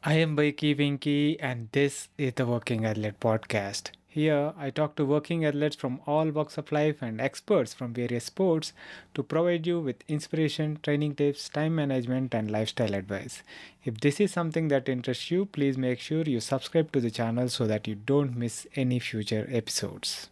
I am Baiki Vinky, and this is the Working Athlete Podcast. Here, I talk to working athletes from all walks of life and experts from various sports to provide you with inspiration, training tips, time management, and lifestyle advice. If this is something that interests you, please make sure you subscribe to the channel so that you don't miss any future episodes.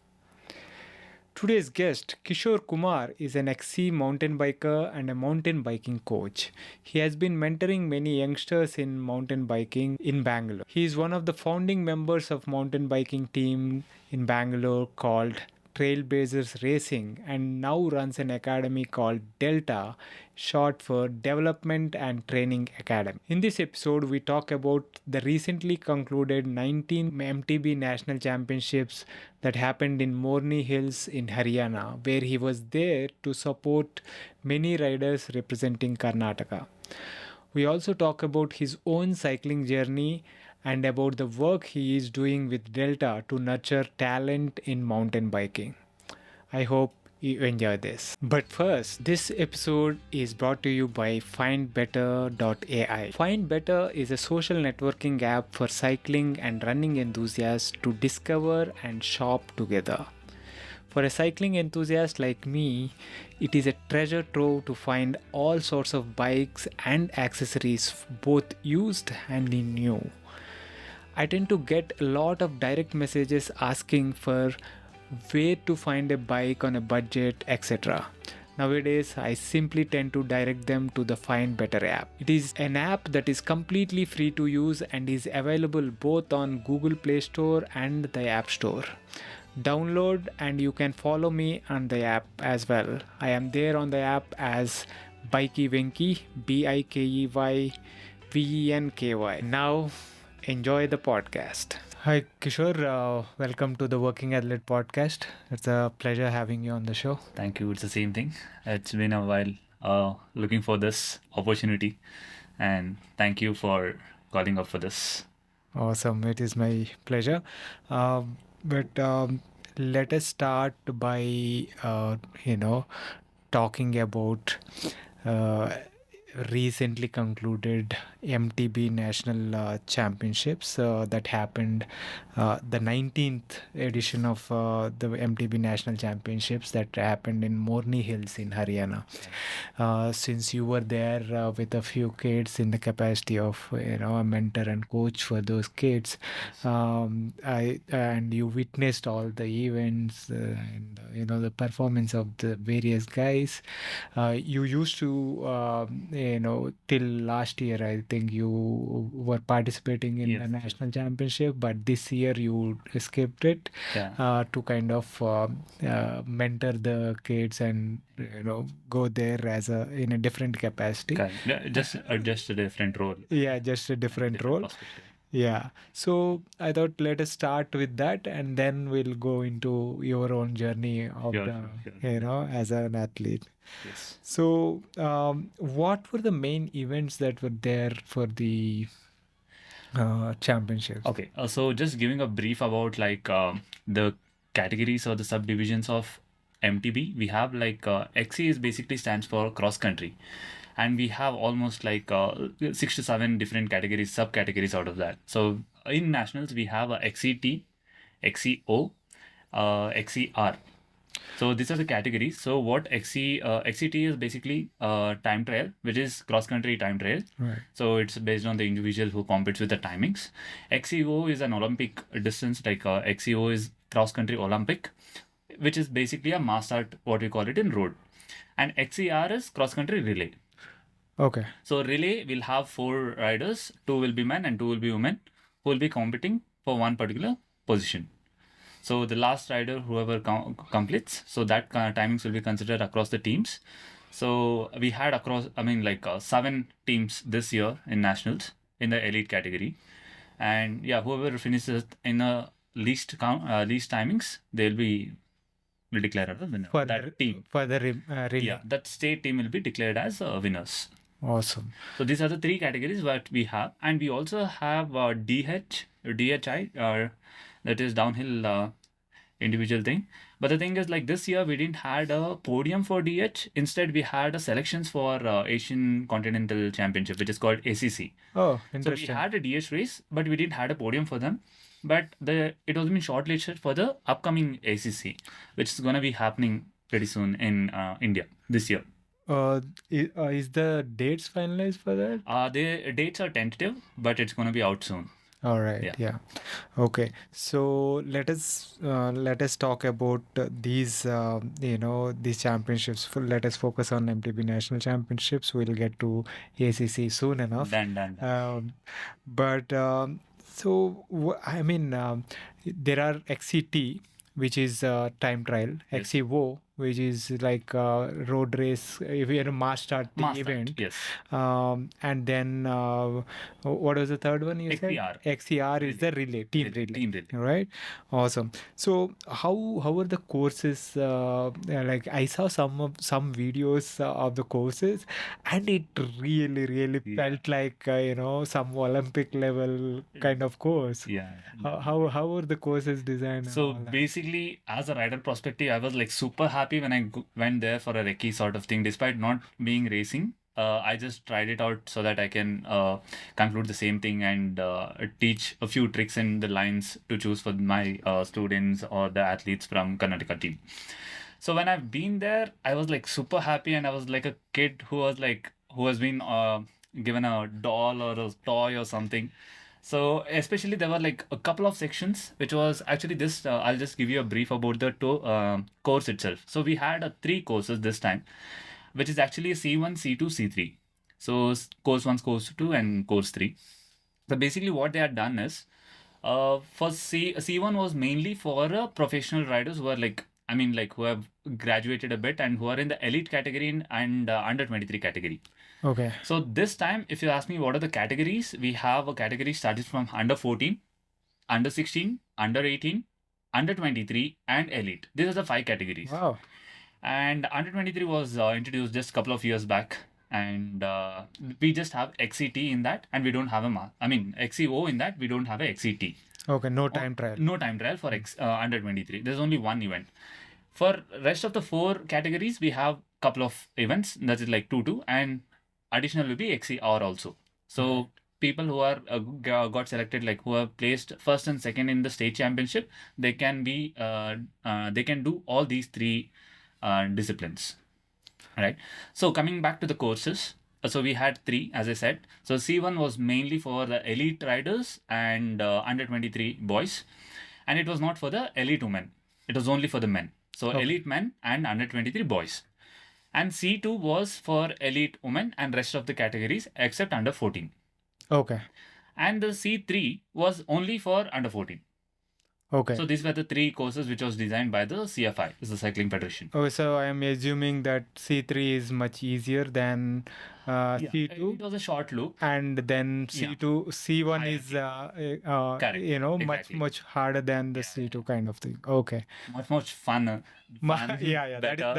Today's guest, Kishore Kumar, is an ex mountain biker and a mountain biking coach. He has been mentoring many youngsters in mountain biking in Bangalore. He is one of the founding members of mountain biking team in Bangalore called Trailblazers Racing and now runs an academy called Delta, short for Development and Training Academy. In this episode, we talk about the recently concluded 19th MTB National Championships that happened in Morini Hills in Haryana, where he was there to support many riders representing Karnataka. We also talk about his own cycling journey and about the work he is doing with Delta to nurture talent in mountain biking. I hope you enjoy this. But first, this episode is brought to you by FindBetter.ai. FindBetter is a social networking app for cycling and running enthusiasts to discover and shop together. For a cycling enthusiast like me, it is a treasure trove to find all sorts of bikes and accessories, both used and new. I tend to get a lot of direct messages asking for where to find a bike on a budget, etc. Nowadays, I simply tend to direct them to the Find Better app. It is an app that is completely free to use and is available both on Google Play Store and the App Store. Download and you can follow me on the app as well. I am there on the app as Bikey Venky, BIKEY Now, enjoy the podcast. Hi Kishore, welcome to the Working Athlete Podcast. It's a pleasure having you on the show. Thank you. It's the same thing. It's been a while looking for this opportunity, and thank you for calling up for this. Awesome, it is my pleasure. But let us start by talking about uh, recently concluded MTB National Championships that happened, the 19th edition of the MTB National Championships that happened in Morini Hills in Haryana. Since you were there with a few kids in the capacity of a mentor and coach for those kids, and you witnessed all the events and the performance of the various guys. You used to till last year, I think you were participating in the Yes. national championship, but this year you skipped it Yeah. to kind of mentor the kids and go there as in a different capacity. Correct. Yeah, just adjust a different role, Yeah, just a different role. perspective. Yeah. So I thought let us start with that and then we'll go into your own journey of Sure, the, sure. as an athlete. Yes. So, what were the main events that were there for the championships? Okay. So just giving a brief about the categories or the subdivisions of MTB. We have XC is basically stands for cross country, and we have almost 6 to 7 different categories, subcategories out of that. So in nationals we have a XCT, XCO, XCR. So these are the categories. So what XCT is basically time trial, which is cross country time trial. Right. So it's based on the individual who competes with the timings. XCO is an Olympic distance, XCO is cross country Olympic, which is basically a mass start, what we call it in road. And XCR is cross country relay. Okay. So relay will have 4 riders, 2 will be men and 2 will be women, who will be competing for one particular position. So the last rider, whoever completes, so that timings will be considered across the teams. So we had 7 teams this year in nationals in the elite category, and yeah, whoever finishes in the least timings, will declare as a winner. For That team, for the relay. yeah, that state team will be declared as winners. Awesome. So these are the 3 categories that we have, and we also have DHI, that is downhill individual thing. But the thing is, like this year, we didn't had a podium for DH. Instead, we had a selections for Asian Continental Championship, which is called ACC. Oh, So we interesting. had a DH race, but we didn't had a podium for them. But it was been shortlisted for the upcoming ACC, which is gonna be happening pretty soon in India this year. Is the dates finalized for that? The dates are tentative, but it's gonna be out soon. All right. Yeah. Yeah. Okay. So let us talk about these these championships. Let us focus on MTB National Championships. We'll get to ACC soon enough. Done. But I mean, there are XCT, which is time trial, Yes. XCO, which is like road race, if you're a mass start Mass start, event. yes. And then what was the third one you said? XCR. XCR is the relay, team relay. Team relay. Right? Awesome. So how are the courses? Like I saw some videos of the courses, and it really Yeah. felt like some Olympic level kind of course. Yeah. How are the courses designed? and So all that? basically, as a rider perspective, I was like super happy when I went there for a recce sort of thing, despite not being racing. I just tried it out so that I can conclude the same thing and teach a few tricks and the lines to choose for my students or the athletes from Karnataka team. So when I've been there, I was like super happy, and I was like a kid who has been given a doll or a toy or something. So especially there were like a couple of sections, which was actually this. I'll just give you a brief about the course itself. So we had 3 courses this time, which is actually C1, C2, C3. So course 1, course 2, and course 3. So basically what they had done is, for C1 was mainly for professional riders who are who have graduated a bit and who are in the elite category and under 23 category. Okay. So this time, if you ask me what are the categories, we have a category started from under 14, under 16, under 18, under 23, and elite. These are the 5 categories. Wow. And under 23 was introduced just a couple of years back. And we just have XCT in that, and we don't have XCO in that, we don't have a XCT. Okay, no time trial. No time trial for under 23. There's only one event. For rest of the 4 categories, we have couple of events. That is like 2, and additional will be XCR also. So people who are got selected, like who have placed first and second in the state championship, they can be they can do all these 3 disciplines. Right. So coming back to the courses, so we had 3, as I said. So C1 was mainly for the elite riders and under 23 boys, and it was not for the elite women. It was only for the men. So elite men and under 23 boys. And C2 was for elite women and rest of the categories except under 14. Okay. And the C3 was only for under 14. Okay. So these were the 3 courses which was designed by the CFI, is the Cycling Federation. Oh, so I am assuming that C3 is much easier than C2. It was a short loop. And then C2, C1 Higher. is Correct. much harder than the C2 kind of thing. Okay. Much fun. Yeah. better.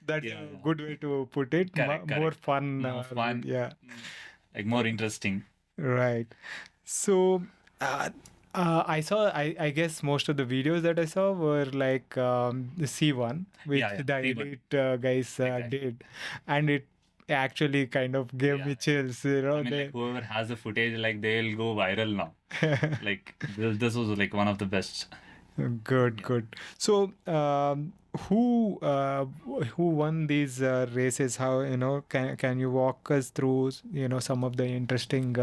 That's a good way to put it. Correct. More fun. More fun. Yeah. Like more interesting. Right. So I saw, I guess most of the videos that I saw were like the C1, which the C1. elite guys did. And it actually kind of gave me chills, like whoever has the footage, like they'll go viral now. Like this was like one of the best. Good. So, who won these races? How can you walk us through some of the interesting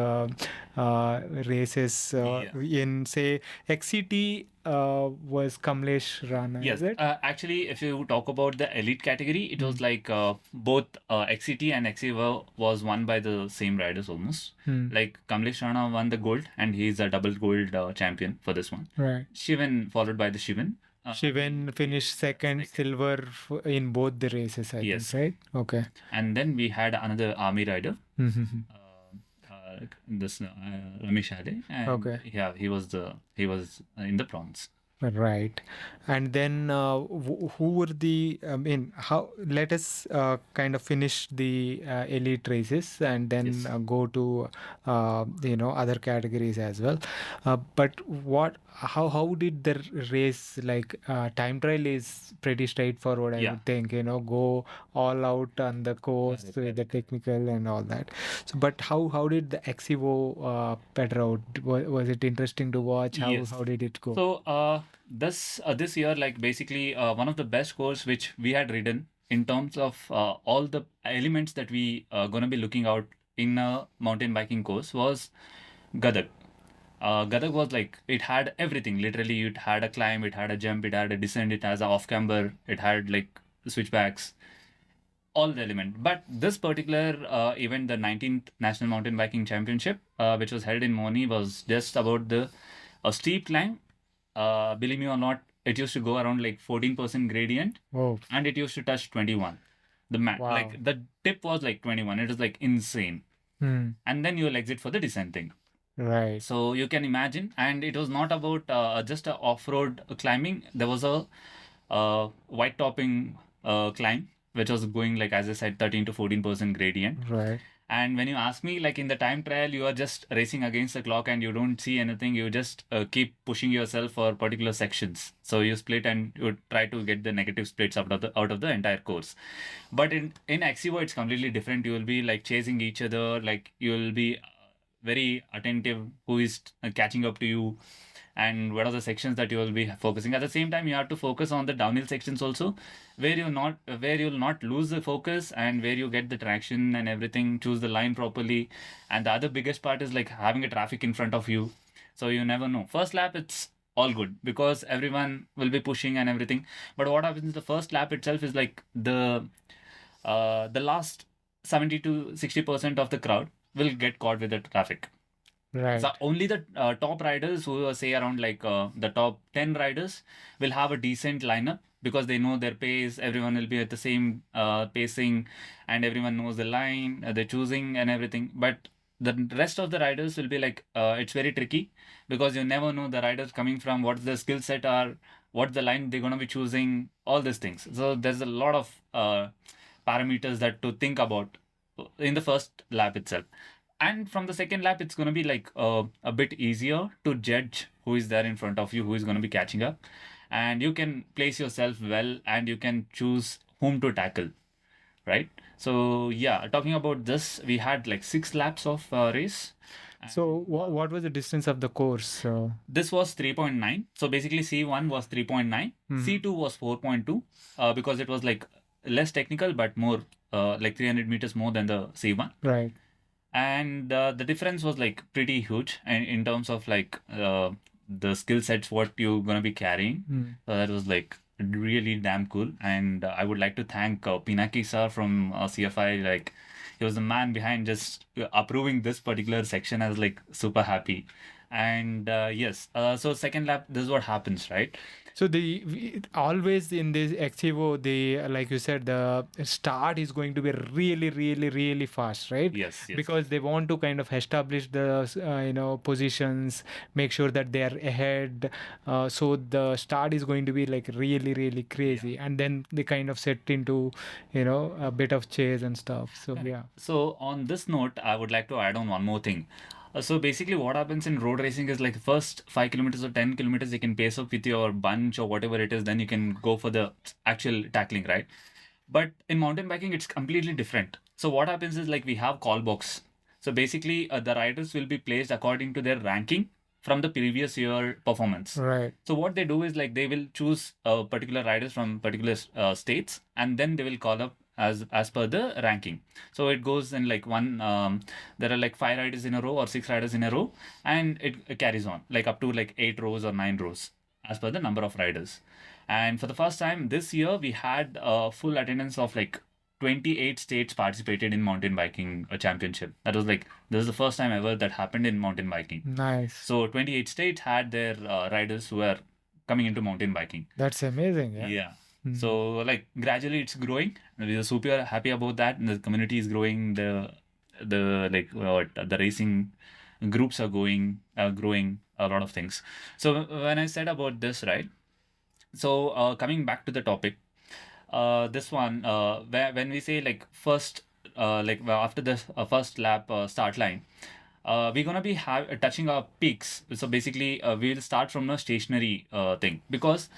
races in say XCT was Kamlesh Rana? Yes, Is it? actually, if you talk about the elite category, it was like both XCT and XC was won by the same riders almost. Like Kamlesh Rana won the gold, and he's a double gold champion for this one. Right. Shivan followed by the Shivan. Shivan finished second, silver in both the races, I think, right? Okay. And then we had another army rider. This Ramesh Hade. And Okay. Yeah, he was in the bronze. Right. And then who were the, I mean, how, let us kind of finish the elite races and then Yes. go to, other categories as well. But how did the race, like, time trial is pretty straightforward, I Yeah. would think, go all out on the course Correct, with the correct. technical and all that. So, but how did the XEVO petter out? Was it interesting to watch? Yes. How did it go? So this year, like basically one of the best course which we had ridden in terms of all the elements that we gonna be looking out in a mountain biking course was Gadag. Gadag was like it had everything. Literally, it had a climb, it had a jump, it had a descent, it has a off camber, it had like switchbacks, all the element. But this particular event, the 19th National Mountain Biking Championship, which was held in Moni, was just about the a steep climb. Believe me or not, it used to go around like 14% gradient, Oh, and it used to touch 21. The mat, wow. like the tip was like 21. It was like insane. Hmm. And then you'll exit for the descending. Right. So you can imagine, and it was not about just a off-road climbing. There was a white topping climb, which was going like as I said, 13 to 14% gradient. Right. And when you ask me, like in the time trial, you are just racing against the clock and you don't see anything. You just keep pushing yourself for particular sections. So you split and you try to get the negative splits out of the entire course. But in XEVO, it's completely different. You will be like chasing each other. Like you will be very attentive. Who is catching up to you? And what are the sections that you will be focusing. At the same time, you have to focus on the downhill sections also, where you'll not lose the focus and where you get the traction and everything, choose the line properly. And the other biggest part is like having a traffic in front of you, so you never know. First lap, it's all good because everyone will be pushing and everything. But what happens the first lap itself is like the last 70 to 60% of the crowd will get caught with the traffic. So Right. only the top riders who are say around like the top 10 riders will have a decent lineup because they know their pace. Everyone will be at the same pacing, and everyone knows the line they're choosing and everything. But the rest of the riders will be like it's very tricky because you never know the riders coming from, what the skill set are, what the line they're gonna be choosing, all these things. So there's a lot of parameters that to think about in the first lap itself. And from the second lap, it's going to be like a bit easier to judge who is there in front of you, who is going to be catching up. And you can place yourself well and you can choose whom to tackle, right? So, yeah, talking about this, we had like 6 laps of race. So, And what was the distance of the course? this was 3.9. So basically, C1 was 3.9, Mhm. C2 was 4.2 because it was like less technical, but more like 300 meters more than the C1. Right. And the difference was like pretty huge in terms of like the skill sets what you're gonna be carrying. Mm. So that was like really damn cool. And I would like to thank Pinaki sir from CFI. Like he was the man behind just approving this particular section. I was like super happy. And yes, so second lap, this is what happens, right? So always in this XEVO, like you said, the start is going to be really, really, really fast, right? Yes, yes. Because they want to kind of establish the positions, make sure that they are ahead. So the start is going to be like really, really crazy, and then they kind of set into a bit of chase and stuff. So Correct. yeah. So on this note, I would like to add on one more thing. So basically, what happens in road racing is like first 5 kilometers or 10 kilometers, you can pace up with your bunch or whatever it is, then you can go for the actual tackling, right? But in mountain biking, it's completely different. So what happens is like we have call box. So basically, the riders will be placed according to their ranking from the previous year performance. Right. So what they do is like they will choose particular riders from particular states, and then they will call up as per the ranking. So it goes in like one. There are like 5 riders in a row or 6 riders in a row, and it carries on like up to like 8 rows or 9 rows as per the number of riders. And for the first time this year, we had a full attendance of like 28 states participated in mountain biking championship. That was like this is the first time ever that happened in mountain biking. Nice. So 28 states had their riders who were coming into mountain biking. That's amazing. Yeah. Yeah. Mhm. So like gradually it's growing. We are super happy about that. And the community is growing. The like what the racing groups are growing, a lot of things. So when I said about this, right? So coming back to the topic, this one, when we say like first, well, after the first lap start line, we're gonna be touching our peaks. So basically, we'll start from a stationary thing, because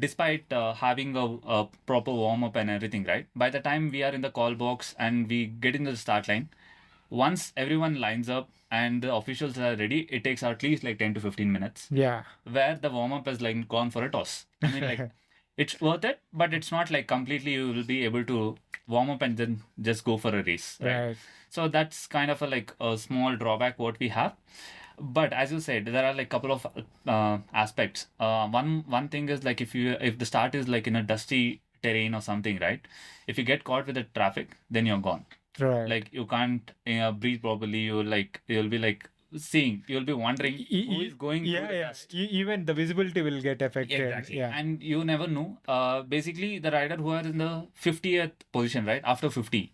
despite having a proper warm up and everything, right? By the time we are in the call box and we get into the start line, once everyone lines up and the officials are ready, it takes at least like 10 to 15 minutes, Yeah. where the warm up is like gone for a toss. I mean, like it's worth it, but it's not like completely you will be able to warm up and then just go for a race, right? Right. So that's kind of a like a small drawback what we have. But as you said, there are like couple of aspects. One thing is like if the start is like in a dusty terrain or something, right? If you get caught with the traffic, then you're gone. Right. Like you can't breathe properly. You'll be like seeing. You'll be wondering who is going through Yeah, the yeah. dust. Even the visibility will get affected. Exactly. Yeah. And you never know. Basically, the rider who are in the 50th position, right? After 50,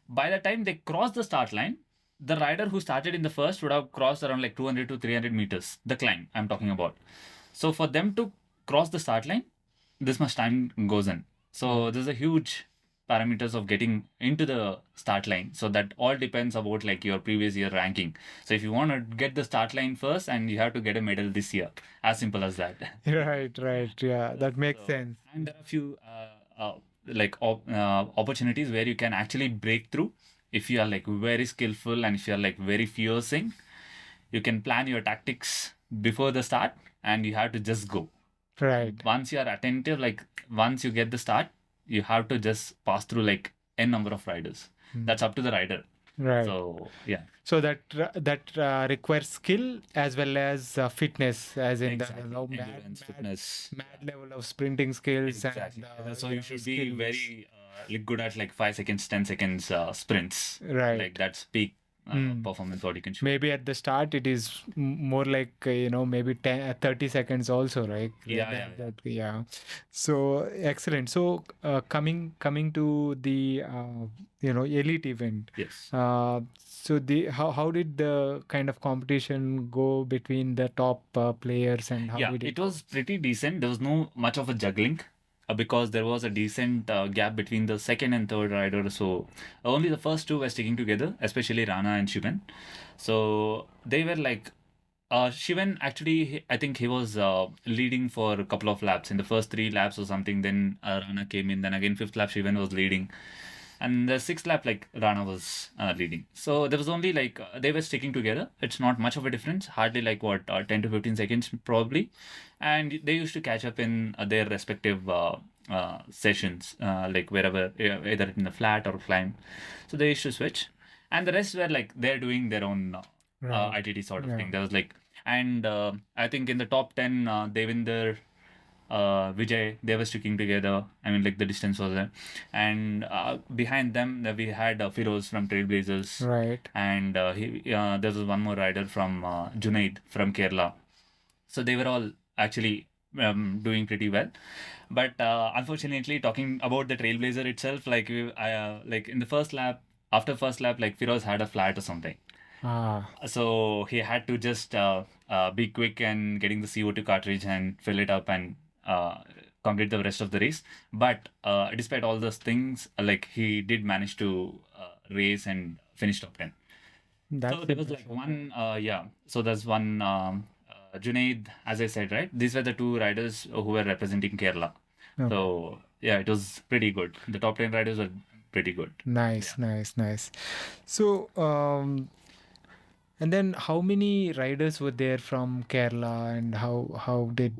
by the time they cross the start line, the rider who started in the first would have crossed around like 200 to 300 meters, the climb I'm talking about. So for them to cross the start line, this much time goes in. So there's a huge parameters of getting into the start line. So that all depends about like your previous year ranking. So if you want to get the start line first, and you have to get a medal this year, as simple as that. Right, right. Yeah, that makes So, sense. and there are a few opportunities where you can actually break through if you are like very skillful, and if you are like very fiercing. You can plan your tactics before the start, and you have to just go. Right. Once you are attentive, like once you get the start, you have to just pass through like n number of riders. That's up to the rider. Right. So yeah, So that requires skill as well as fitness, as in exactly. the Endurance, fitness. mad level of sprinting skills Exactly. and So you should be skills. very like good at like 5 seconds, 10 seconds sprints. Right. Like that's peak performance what you can show. Maybe at the start it is more like maybe 30 seconds also, right? Yeah. Yeah. So excellent. So coming to the elite event. Yes. So how did the kind of competition go between the top players, and how Yeah, did it was pretty decent. There was no much of a juggling because there was a decent gap between the second and third rider. So only the first two were sticking together, especially Rana and Shivan. So they were like, Shivan actually, I think he was leading for a couple of laps in the first 3 laps or something. Then Rana came in. Then again, fifth lap, Shivan was leading. And the sixth lap, like Rana was leading. So there was only like they were sticking together. It's not much of a difference, hardly like 10 to 15 seconds probably. And they used to catch up in their respective sessions, like wherever, either in the flat or climb. So they used to switch. And the rest were like they're doing their own Right. ITT sort of Yeah. thing. There was like, and I think in the top 10, Devinder, Vijay, they were sticking together. I mean, like the distance was there. And behind them, we had Firoz from Trailblazers. Right. And there was one more rider from Junaid from Kerala. So they were all actually doing pretty well. But unfortunately, talking about the Trailblazer itself, like like in the first lap, after first lap, like Firoz had a flat or something. So he had to just be quick and getting the CO2 cartridge and fill it up and complete the rest of the race. But despite all those things, like he did manage to race and finish top 10. That's So there was like one, So there's one Junaid, as I said, right? These were the two riders who were representing Kerala. Okay. So yeah, it was pretty good. The top 10 riders were pretty good. Nice. So, and then how many riders were there from Kerala, and how did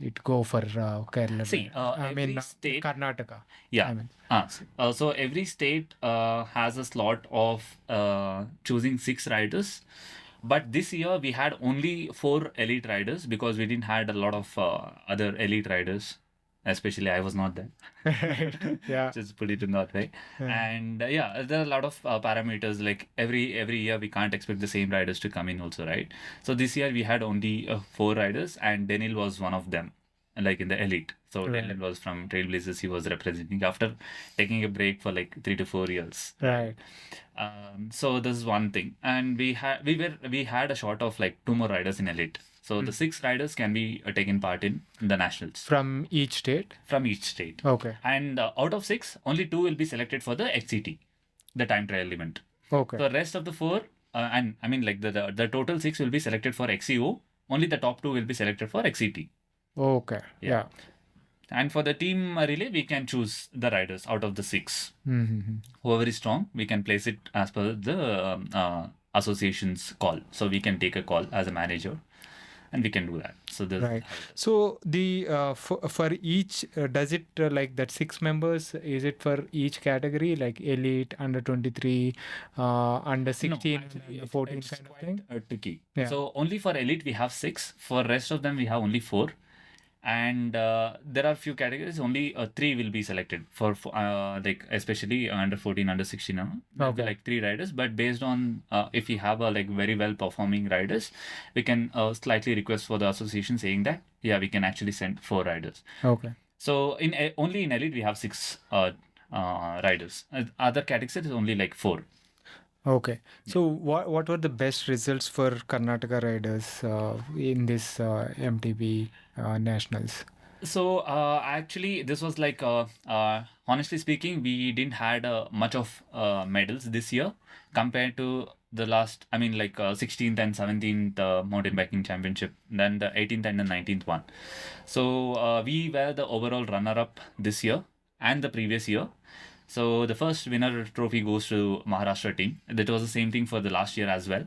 it go for Kerala? See, I mean, every state, Karnataka. yeah. I mean, So every state has a slot of choosing 6 riders. But this year we had only 4 elite riders because we didn't had a lot of other elite riders. Especially I was not there. yeah. Just put it in that way. And yeah, there are a lot of parameters. Like every year we can't expect the same riders to come in also, right? So this year we had only 4 riders, and Denil was one of them. like in the elite. So Right. Dylan was from Trailblazers. He was representing after taking a break for like 3 to 4 years. Right. So this is one thing, and we had a short of like 2 more riders in elite. So the 6 riders can be taken part in the nationals From each state? from each state. Okay. And out of 6, only 2 will be selected for the XCT, the time trial event. Okay. The rest of the 4, and I mean like the total 6 will be selected for XCO. Only the top 2 will be selected for XCT. Okay. Yeah. And for the team relay, we can choose the riders out of the 6. Mm-hmm. Whoever is strong, we can place it as per the association's call. So we can take a call as a manager, and we can do that. So this Right. So the for each does it like that 6 members, is it for each category like elite, under 23, under 16, actually, under 14 it's kind of quite thing? tricky. Yeah. So only for elite we have 6. For rest of them we have only 4. And there are few categories. Only 3 will be selected for like especially under 14, under 16. There'll be Okay. like 3 riders. But based on if we have like very well performing riders, we can slightly request for the association saying that we can actually send 4 riders. Okay. So only in elite we have 6 riders. Other categories is only like 4. Okay. So what were the best results for Karnataka riders in this MTB nationals? So actually, this was like honestly speaking, we didn't had much of medals this year compared to the last. I mean, like 16th and 17th mountain biking championship, then the 18th and the 19th one. So we were the overall runner-up this year and the previous year. So the first winner trophy goes to Maharashtra team. That was the same thing for the last year as well.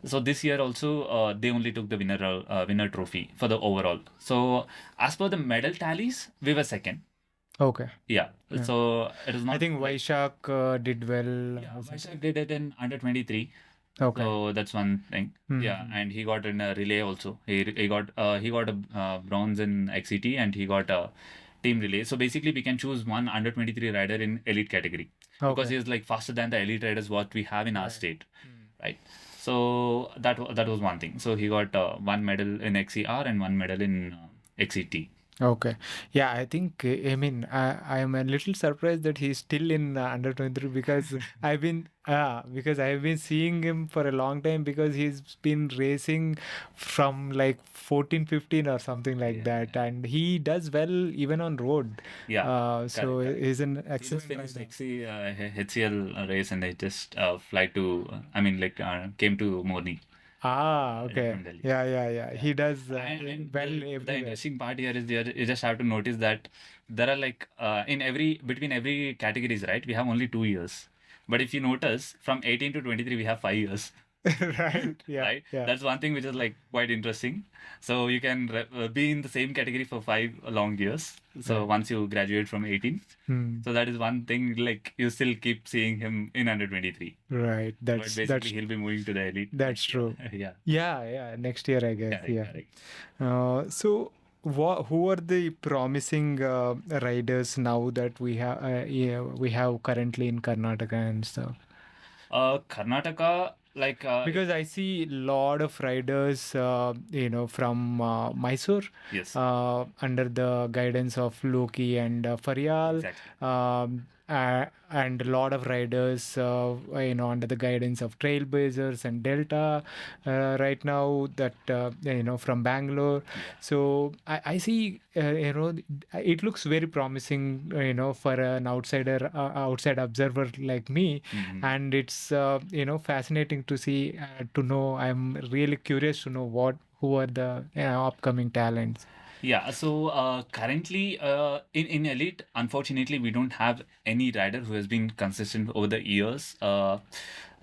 So this year also they only took the winner trophy for the overall. So as per the medal tallies, we were second. Okay. Yeah. So it is not. I think Vaishak did well. Vaishak did it in under 23. Okay. So that's one thing. Yeah, and he got in a relay also. He got a bronze in XCT, and he got a team relay. So basically, we can choose one under 23 rider in elite category because he is like faster than the elite riders what we have in our state, right? So that was one thing. So he got 1 medal in XCR and 1 medal in XCT. Okay. Yeah, I think, I mean, I am a little surprised that he's still in under 23 because I've been seeing him for a long time because he's been racing from like 14, 15 or something like that. And he does well even on road. Yeah. So Correct. he's an He just excellent finished rider. HCL race and they just came to Morini. Okay. From Delhi. Yeah. He does And well the everywhere. interesting part here is you just have to notice that there are like between every categories, right? We have only 2 years. But if you notice, from 18 to 23, we have 5 years. Right. Yeah. Right? Yeah. That's one thing which is like quite interesting. So you can be in the same category for 5 long years. So once you graduate from 18, so that is one thing, like you still keep seeing him in under 23. Right. But basically he'll be moving to the elite. That's true. Yeah. Yeah. Next year, I guess. Correct. So who are the promising riders now that we have currently in Karnataka and stuff? Karnataka, like Because I see a lot of riders, from Mysore, yes, under the guidance of Loki and Faryal, exactly. and a lot of riders, under the guidance of Trailblazers and Delta, right now that from Bangalore. So I see, it looks very promising, for an outside observer like me, and it's fascinating to see, to know. I'm really curious to know who are the upcoming talents. Yeah, so currently in elite, unfortunately, we don't have any rider who has been consistent over the years.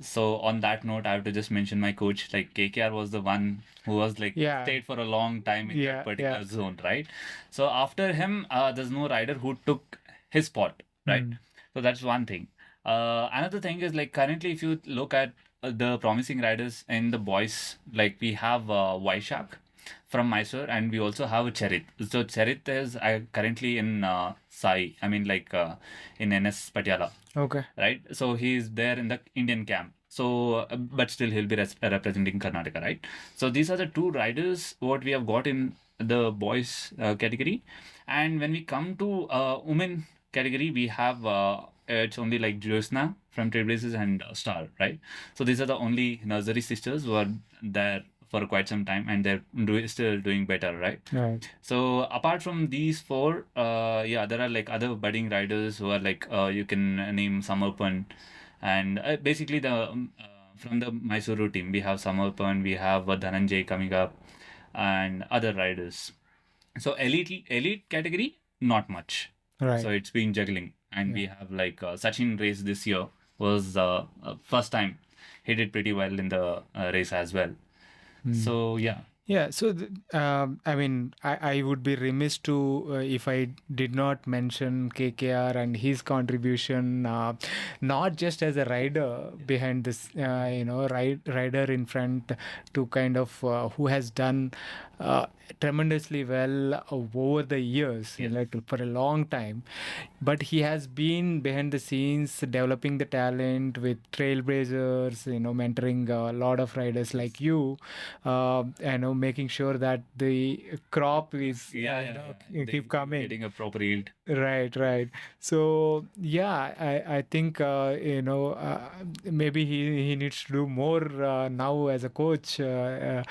So on that note, I have to just mention my coach. Like KKR was the one who was like stayed for a long time in that particular zone, right? So after him, there's no rider who took his spot, right? So that's one thing. Another thing is like currently, if you look at the promising riders in the boys, like we have Vaishak from Mysore, and we also have Charit. So Charit is currently in Sai. I mean, like in NS Patiala. Okay. Right. So he's there in the Indian camp. So, but still he'll be representing Karnataka, right? So these are the 2 riders what we have got in the boys category. And when we come to women category, we have it's only like Jyotsna from Trailblazers and Star, right? So these are the only nursery sisters who are there for quite some time, and they're still doing better, right? Right. So apart from these four, yeah, there are like other budding riders who are like you can name Samarpan, and basically from the Mysuru team we have Samarpan, we have Dhananjay coming up, and other riders. So elite category, not much. Right. So it's been juggling, and we Yeah. have like Sachin race this year was first time he did pretty well in the race as well. So yeah. Yeah, so I mean, I would be remiss to if I did not mention KKR and his contribution, not just as a rider behind this, rider in front to kind of who has done tremendously well over the years, Yes. like for a long time, but he has been behind the scenes developing the talent with Trailblazers, mentoring a lot of riders like you, making sure that the crop is keep coming. Getting a proper yield. Right, right. So yeah, I think maybe he needs to do more now as a coach to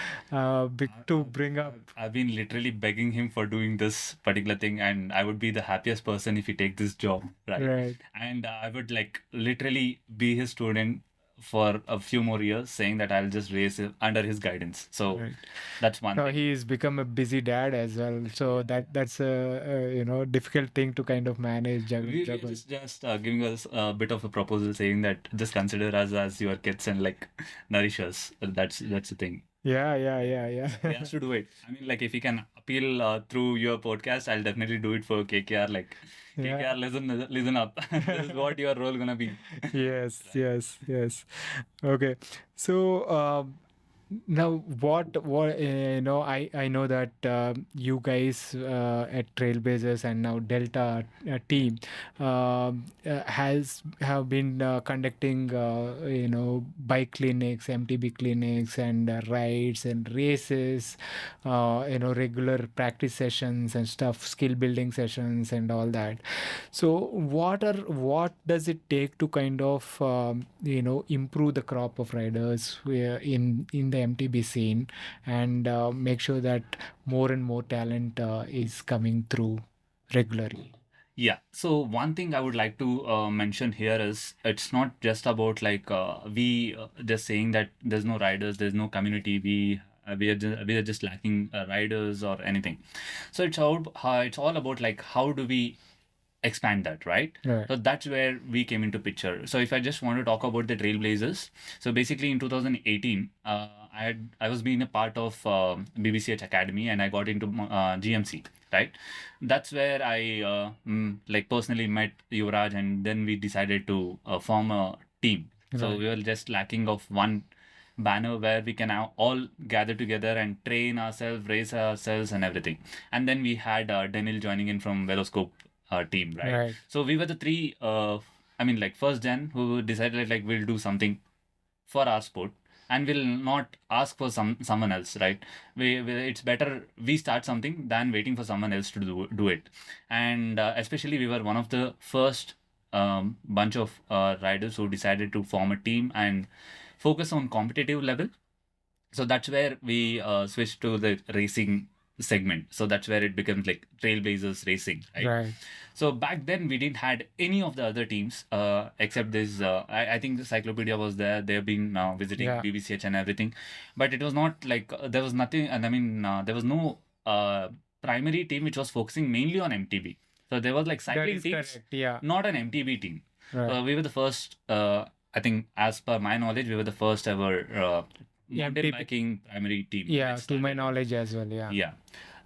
bring up. I've been literally begging him for doing this particular thing, and I would be the happiest person if he take this job, right? Right. And I would like literally be his student for a few more years, saying that I'll just race under his guidance. So Right. that's one Now thing. he's become a busy dad as well, so that's a difficult thing to kind of manage. We're just giving us a bit of a proposal, saying that just consider us as your kids and like nourish us. That's the thing. Yeah, He has to do it. I mean, like if he can appeal through your podcast, I'll definitely do it for KKR. Like Yeah. KKR, listen up. This is what your role gonna be. Yes, yes. Okay. So now what I know that you guys at Trailblazers and now Delta team have been conducting bike clinics, MTB clinics, and rides and races, regular practice sessions and stuff, skill building sessions and all that. So what does it take to kind of improve the crop of riders in the MTB scene and make sure that more and more talent is coming through regularly? Yeah. So one thing I would like to mention here is it's not just about like we just saying that there's no riders, there's no community. We are just lacking riders or anything. So it's all about like how do we expand that, right? Right. So that's where we came into picture. So if I just want to talk about the Trailblazers, so basically in 2018, I was being a part of BBCH Academy, and I got into GMC, right? That's where I like personally met Yuvraj, and then we decided to form a team. So Right. we were just lacking of one banner where we can now all gather together and train ourselves, race ourselves, and everything. And then we had Denil joining in from Veloscope team, right? Right. So we were the three, I mean, like first gen who decided like we'll do something for our sport and we'll not ask for someone else, right? It's better we start something than waiting for someone else to do it. And especially we were one of the first bunch of riders who decided to form a team and focus on competitive level. So that's where we switched to the racing segment. So that's where it becomes like Trailblazers Racing, right? Right. So back then we didn't had any of the other teams except this. I think the Cyclopedia was there. They've been visiting Yeah. BBCH and everything, but it was not like there was nothing. And I mean there was no primary team which was focusing mainly on MTB. So there was like That cycling is teams, correct. Yeah. not an MTB team. Right. We were the first. I think, as per my knowledge, we were the first ever mountain MTB. biking primary team. Yeah, which to my started. knowledge as well. Yeah. Yeah,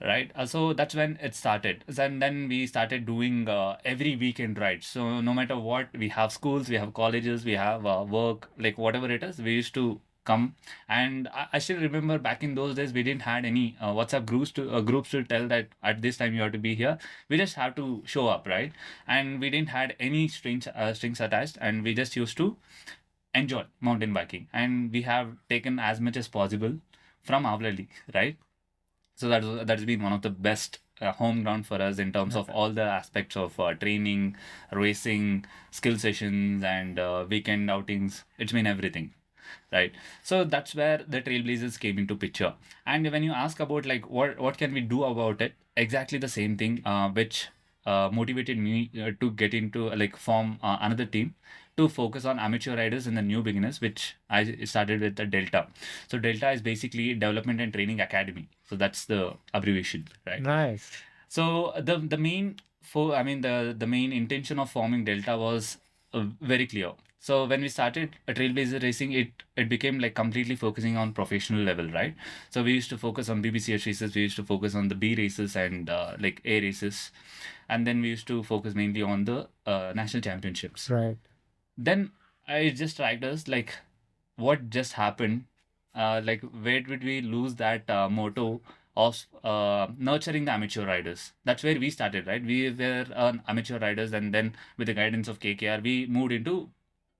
right. So that's when it started. And then we started doing every weekend rides. So no matter what, we have schools, we have colleges, we have work, like whatever it is, we used to come. And I still remember back in those days, we didn't had any WhatsApp groups to tell that at this time you have to be here. We just have to show up, right? And we didn't had any strings attached, and we just used to enjoy mountain biking, and we have taken as much as possible from Avlali, right? So that's been one of the best home ground for us in terms of all the aspects of training, racing, skill sessions, and weekend outings. It's been everything, right? So that's where the Trailblazers came into picture. And when you ask about like what can we do about it, exactly the same thing, which motivated me to get into like form another team to focus on amateur riders and the new beginners, which I started with the Delta. So Delta is basically Development and Training Academy. So that's the abbreviation, right? Nice. So the main for I mean the main intention of forming Delta was very clear. So when we started a Trailblazer Racing, it became like completely focusing on professional level, right? So we used to focus on BBCH races, we used to focus on the B races and like A races, and then we used to focus mainly on the national championships. Right. Then I just tried us like what just happened, like where did we lose that motto of nurturing the amateur riders? That's where we started, right? We were amateur riders, and then with the guidance of KKR, we moved into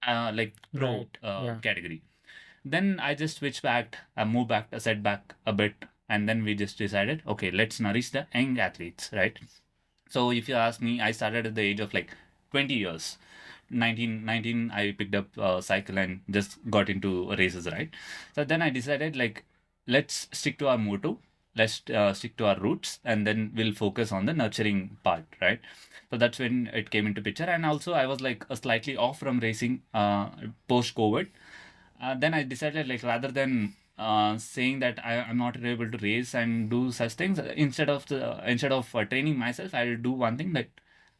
like pro Right. Yeah. category. Then I just switched back, moved back, set back a bit, and then we just decided, okay, let's nourish the young athletes, right? So if you ask me, I started at the age of like 20 years. 19 I picked up cycle and just got into races, right? So then I decided like let's stick to our motto, let's stick to our roots, and then we'll focus on the nurturing part, right? So that's when it came into picture. And also I was like a slightly off from racing post COVID. Then I decided like rather than saying that I'm not able to race and do such things, instead of training myself, I'll do one thing, that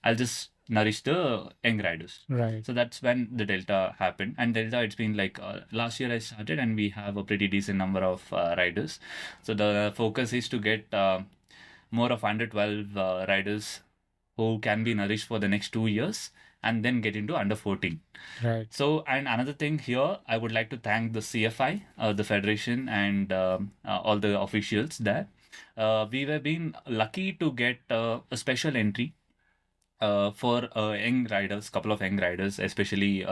I'll just nourish the young riders. Right. So that's when the Delta happened. And Delta, it's been like last year I started, and we have a pretty decent number of riders. So the focus is to get more of under 12 riders who can be nourished for the next 2 years, and then get into under 14. Right. So, and another thing here, I would like to thank the CFI, the federation, and all the officials there. We were being lucky to get a special entry for young riders, couple of young riders, especially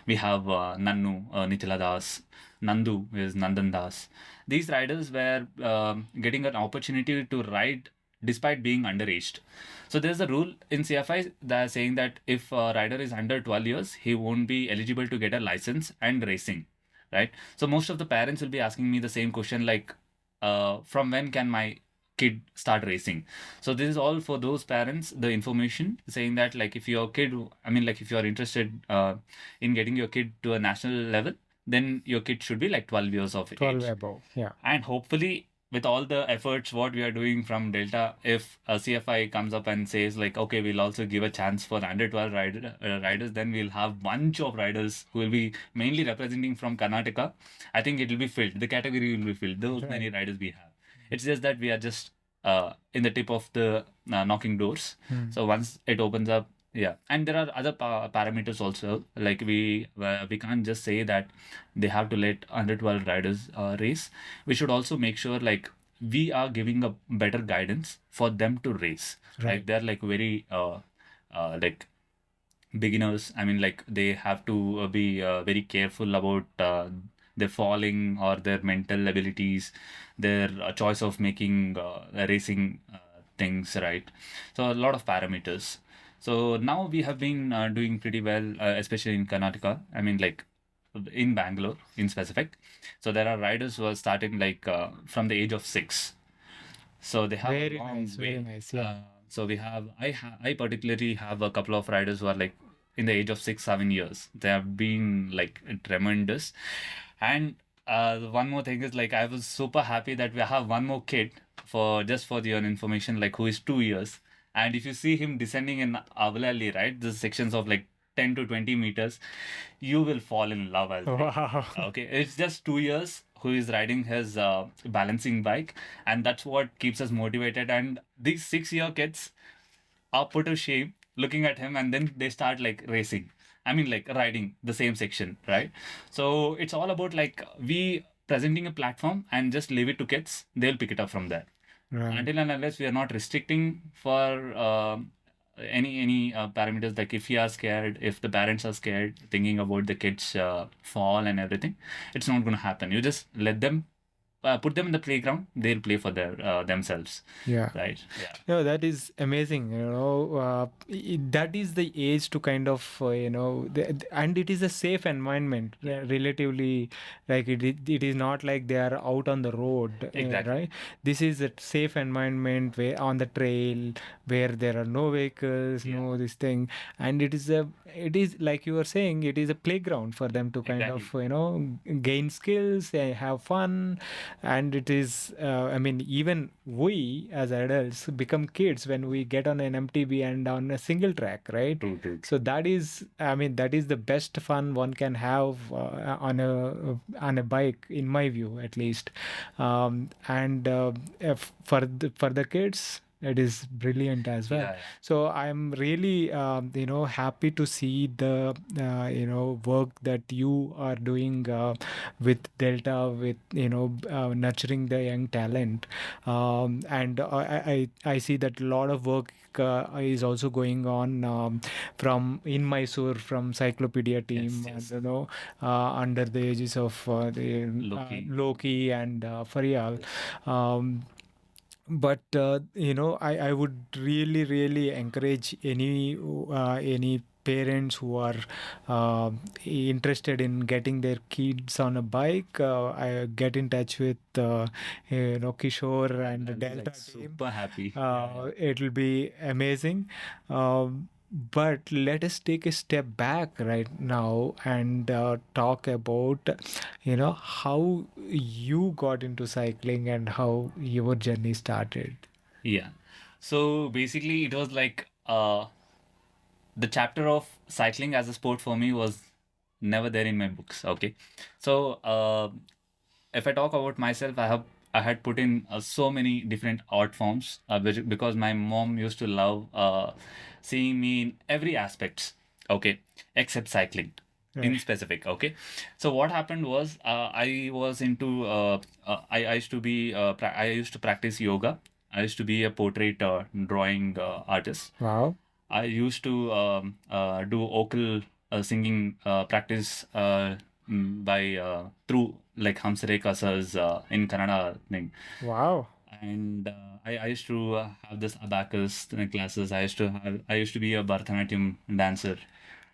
we have Nannu, Nitila Das, Nandu is Nandan Das. These riders were getting an opportunity to ride despite being underaged. So there's a rule in CFI that saying that if a rider is under 12 years, he won't be eligible to get a license and racing, right? So most of the parents will be asking me the same question like, from when can my kid start racing? So this is all for those parents, the information saying that like if your kid, I mean like if you are interested in getting your kid to a national level, then your kid should be like 12 years of 12 age. above. Yeah. And hopefully with all the efforts what we are doing from Delta, if a CFI comes up and says like, okay, we'll also give a chance for the under 12 riders, then we'll have bunch of riders who will be mainly representing from Karnataka. I think it will be filled. The category will be filled. Those many Right. riders we have. It's just that we are just in the tip of the knocking doors. So once it opens up, yeah. And there are other parameters also. Like we can't just say that they have to let under 12 riders race. We should also make sure like we are giving a better guidance for them to race. Like Right. they're like very like beginners. I mean, like they have to be very careful about their falling or their mental abilities, their choice of making racing things, right? So a lot of parameters. So now we have been doing pretty well, especially in Karnataka. I mean, like in Bangalore in specific. So there are riders who are starting like from the age of 6. So they have a Very long nice. Very way. nice. Yeah. So I particularly have a couple of riders who are like in the age of 6, 7 years. They have been like tremendous. And one more thing is like I was super happy that we have one more kid for just for your information, like who is 2 years. And if you see him descending in Avalali, right, the sections of like 10 to 20 meters, you will fall in love, I'll say. Wow. Okay, it's just 2 years who is riding his balancing bike, and that's what keeps us motivated. And these 6 year kids are put to shame looking at him, and then they start like racing. I mean, like riding the same section, right? So it's all about like we presenting a platform and just leave it to kids, they'll pick it up from there. Right. Until and unless we are not restricting for any parameters, like if you are scared, if the parents are scared thinking about the kids fall and everything, it's not going to happen. You just let them put them in the playground, they'll play for their themselves, Yeah. right? Yeah. No, that is amazing. That is the age to kind of, and it is a safe environment, relatively. Like it is not like they are out on the road, Exactly. right? This is a safe environment where on the trail where there are no vehicles, Yeah. no this thing, and it is like you were saying, it is a playground for them to kind Exactly. of, gain skills, have fun, and it is, I mean, even we as adults become kids when we get on an MTB and on a single track, right? True, true. So that is, I mean, that is the best fun one can have on a bike, in my view, at least. And if for the kids, it is brilliant as well. Yeah, So I'm really, happy to see the, work that you are doing with Delta, with, nurturing the young talent. And I see that a lot of work is also going on, from in Mysore, from Cyclopedia team, yes, and, yes. under the ages of Loki. Loki and Faryal. But I would really, really encourage any parents who are uh, interested in getting their kids on a bike. I get in touch with Kishore and the I'll be Delta like team. super happy. Yeah. It will be amazing. But let us take a step back right now and talk about, how you got into cycling and how your journey started. Yeah. So basically, it was like the chapter of cycling as a sport for me was never there in my books. Okay. So if I talk about myself, I had put in so many different art forms, because my mom used to love seeing me in every aspects. Okay, except cycling Right. in specific. Okay, so what happened was I was into I used to be I used to practice yoga. I used to be a portrait drawing artist. Wow. I used to do vocal singing practice by through like Hamsare Kasas in Kannada thing. Wow. And I used to have this abacus classes. I used to be a Bharatanatyam dancer.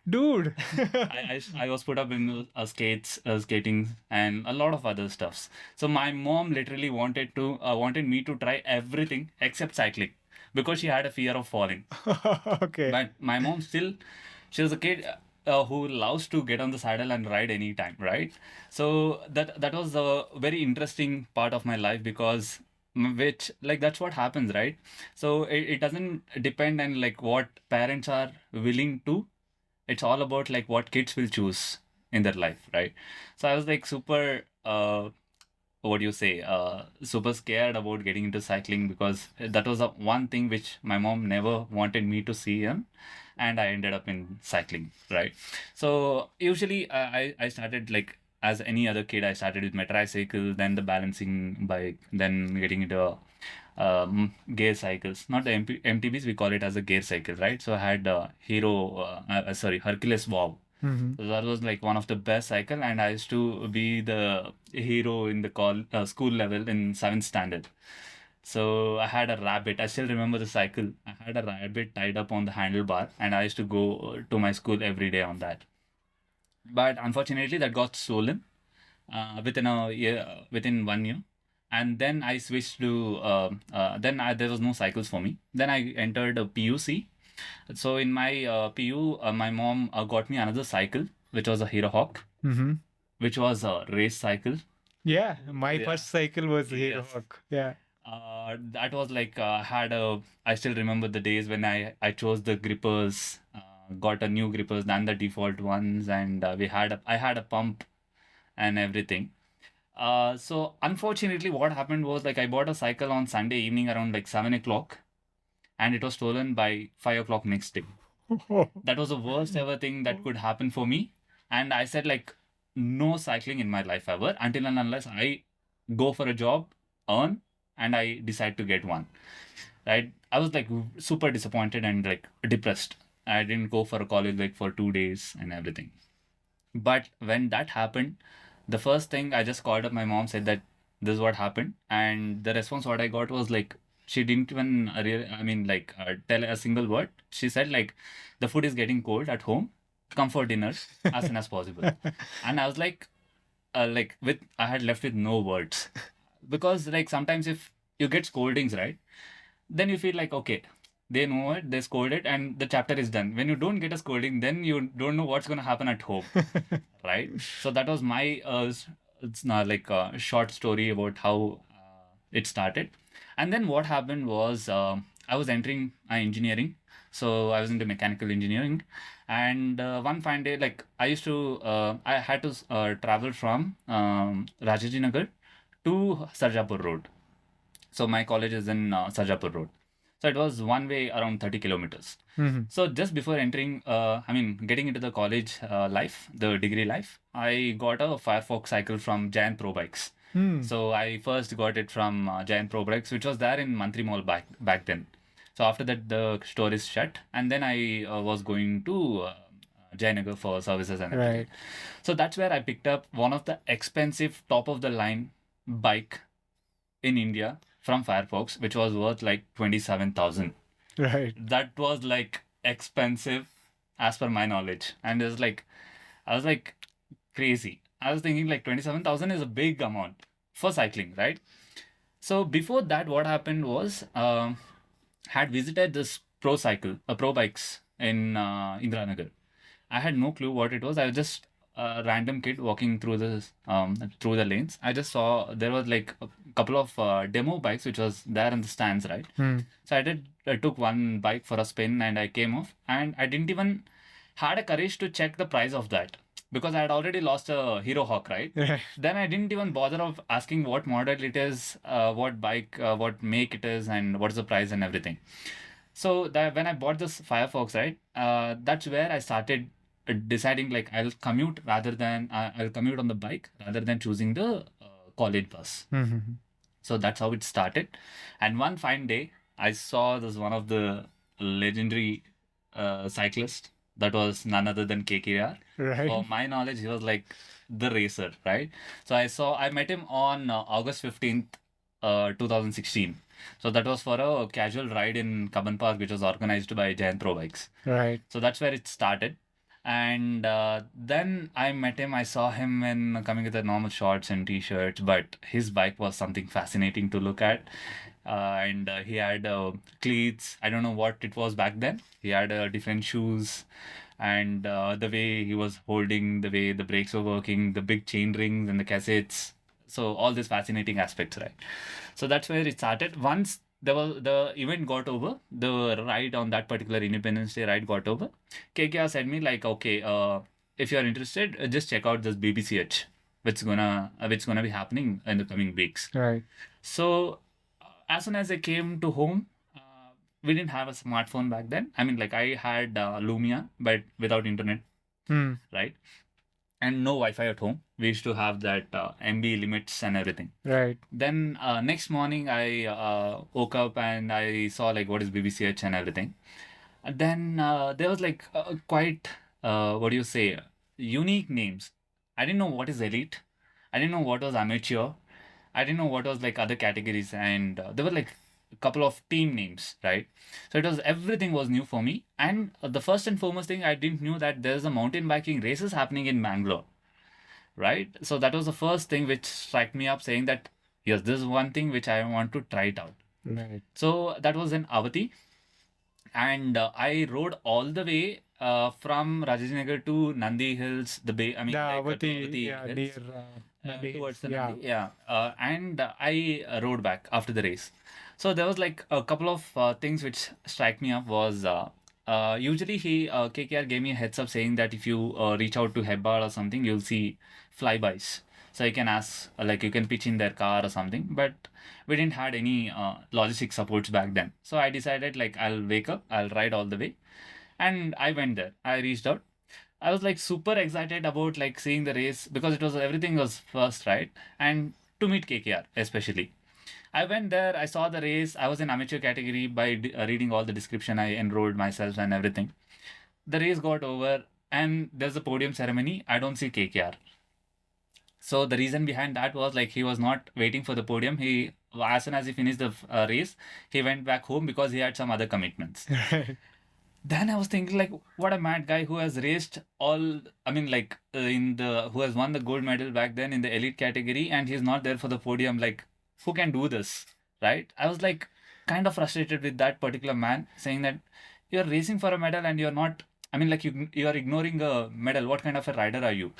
Dude. I was put up in skating, and a lot of other stuffs. So my mom literally wanted me to try everything except cycling because she had a fear of falling. Okay. But my mom still, she was a kid who loves to get on the saddle and ride anytime, right? So that was a very interesting part of my life because which like that's what happens, right? So it doesn't depend on like what parents are willing to. It's all about like what kids will choose in their life, right? So I was like super what do you say super scared about getting into cycling because that was the one thing which my mom never wanted me to see in, and I ended up in cycling, right? So usually I started like as any other kid. I started with my tricycle, then the balancing bike, then getting into gear cycles, not the MTBs, we call it as a gear cycle, right? So I had Hercules Wow. Hmm. So that was like one of the best cycle, and I used to be the hero in the school level in seventh standard. So I had a rabbit. I still remember the cycle. I had a rabbit tied up on the handlebar, and I used to go to my school every day on that. But unfortunately, that got stolen within a year, within 1 year. And then I switched to there was no cycles for me. Then I entered a PUC. So in my PU, my mom got me another cycle, which was a Hero Hawk, Hmm. which was a race cycle. Yeah, my Yeah. first cycle was Hero Yes. Hawk. Yeah. That was like I still remember the days when I chose the grippers, got a new grippers than the default ones, and I had a pump and everything. So unfortunately, what happened was like I bought a cycle on Sunday evening around like 7 o'clock, and it was stolen by 5 o'clock next day. That was the worst ever thing that could happen for me. And I said like no cycling in my life ever until and unless I go for a job, earn, and I decide to get one. Right? I was like super disappointed and like depressed. I didn't go for a college like for 2 days and everything. But when that happened, the first thing I just called up my mom, said that this is what happened. And the response what I got was like, she didn't even tell a single word. She said like, the food is getting cold at home, come for dinner as soon as possible. And I was like with I had left with no words, because like sometimes if you get scoldings, right, then you feel like, okay, they know it, they scolded, and the chapter is done. When you don't get a scolding, then you don't know what's going to happen at home, right? So that was my it's not like a short story about how it started. And then what happened was, I was entering engineering, so I was into mechanical engineering. And one fine day, like I had to travel from Rajaji Nagar to Sarjapur Road. So my college is in Sarjapur Road. So it was one way around 30 kilometers. So just before entering, getting into the college life, the degree life, I got a Firefox cycle from Giant Pro Bikes. So I first got it from Giant Pro Bikes, which was there in Mantri Mall back then. So after that, the store is shut, and then I was going to Jayanagar for services and everything. Right. So that's where I picked up one of the expensive top of the line bike in India from Firefox, which was worth like 27,000. Right. That was like expensive as per my knowledge. And I was like crazy. I was thinking like 27,000 is a big amount for cycling, right? So before that, what happened was, had visited this pro bikes in Indranagar. I had no clue what it was. I was just a random kid walking through the lanes. I just saw there was like a couple of demo bikes which was there in the stands, right? So I took one bike for a spin and I came off, and I didn't even had a courage to check the price of that, because I had already lost a Hero Hawk, right? Right. Then I didn't even bother of asking what model it is, what bike, what make it is, and what's the price and everything. So that when I bought this Firefox, right, that's where I started deciding like I'll commute on the bike rather than choosing the college bus. So that's how it started. And one fine day, I saw this one of the legendary cyclists. That was none other than KKR. Right. For my knowledge, he was like the racer, right? So I met him on August 15th, 2016. So that was for a casual ride in Kaban Park, which was organized by Giant Pro Bikes. Right. So that's where it started. And then I met him. I saw him when coming with the normal shorts and t-shirts, but his bike was something fascinating to look at. And he had cleats. I don't know what it was back then. He had different shoes, and the way he was holding, the way the brakes were working, the big chain rings and the cassettes. So all these fascinating aspects, right? So that's where it started. Once the event got over, the ride on that particular Independence Day ride got over, KKR said me like, okay, if you're interested, just check out this BBCH, which gonna be happening in the coming weeks. Right. So as soon as I came to home, we didn't have a smartphone back then. I mean, like I had Lumia, but without internet, right? And no Wi-Fi at home. We used to have that MB limits and everything. Right. Then next morning, I woke up and I saw like what is BBCH and everything. And then there was like quite what do you say, unique names. I didn't know what is elite. I didn't know what was amateur. I didn't know what was like other categories, and there were like a couple of team names, right? So it was everything was new for me. And the first and foremost thing, I didn't know that there's a mountain biking races happening in Bangalore, right? So that was the first thing which struck me up, saying that yes, this is one thing which I want to try it out. Right. So that was in Avati, and I rode all the way from Rajajinagar to Nandi Hills, the bay. I mean, The like to Avati, Avati yeah, Hills, near Nandi towards Hills. the Yeah. Nandi. Yeah, and I rode back after the race. So there was like a couple of things which strike me up was. Usually KKR gave me a heads up saying that if you reach out to Hebbar or something, you'll see flybys. So you can ask, like you can pitch in their car or something. But we didn't had any logistic supports back then. So I decided like I'll wake up, I'll ride all the way, and I went there. I reached out. I was like super excited about like seeing the race, because it was everything was first, right? And to meet KKR especially. I went there, I saw the race. I was in amateur category. By reading all the description, I enrolled myself and everything. The race got over, and there's a podium ceremony. I don't see KKR. So the reason behind that was like he was not waiting for the podium. He, as soon as he finished the race, he went back home because he had some other commitments. Right. Then I was thinking like, what a mad guy who has raced all. I mean, like who has won the gold medal back then in the elite category, and he's not there for the podium. Like, who can do this, right? I was like kind of frustrated with that particular man, saying that you're racing for a medal and you're not. I mean, like you are ignoring a medal. What kind of a rider are you?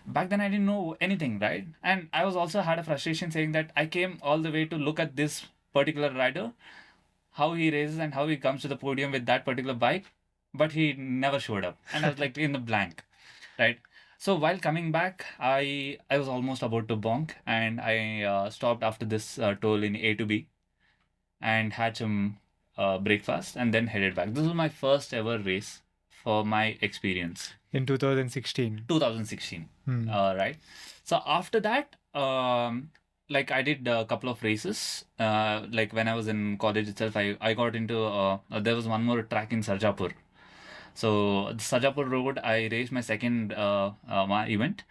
Back then I didn't know anything, right? And I was also had a frustration saying that I came all the way to look at this particular rider, how he races and how he comes to the podium with that particular bike, but he never showed up, and I was like in the blank, right? So while coming back, I was almost about to bonk, and I stopped after this toll in A to B and had some breakfast and then headed back. This was my first ever race for my experience. In 2016. 2016. Hmm. Right. So after that, like I did a couple of races. Like when I was in college itself, I got into there was one more track in Sarjapur. So the Sarjapur Road, I raced my second my event,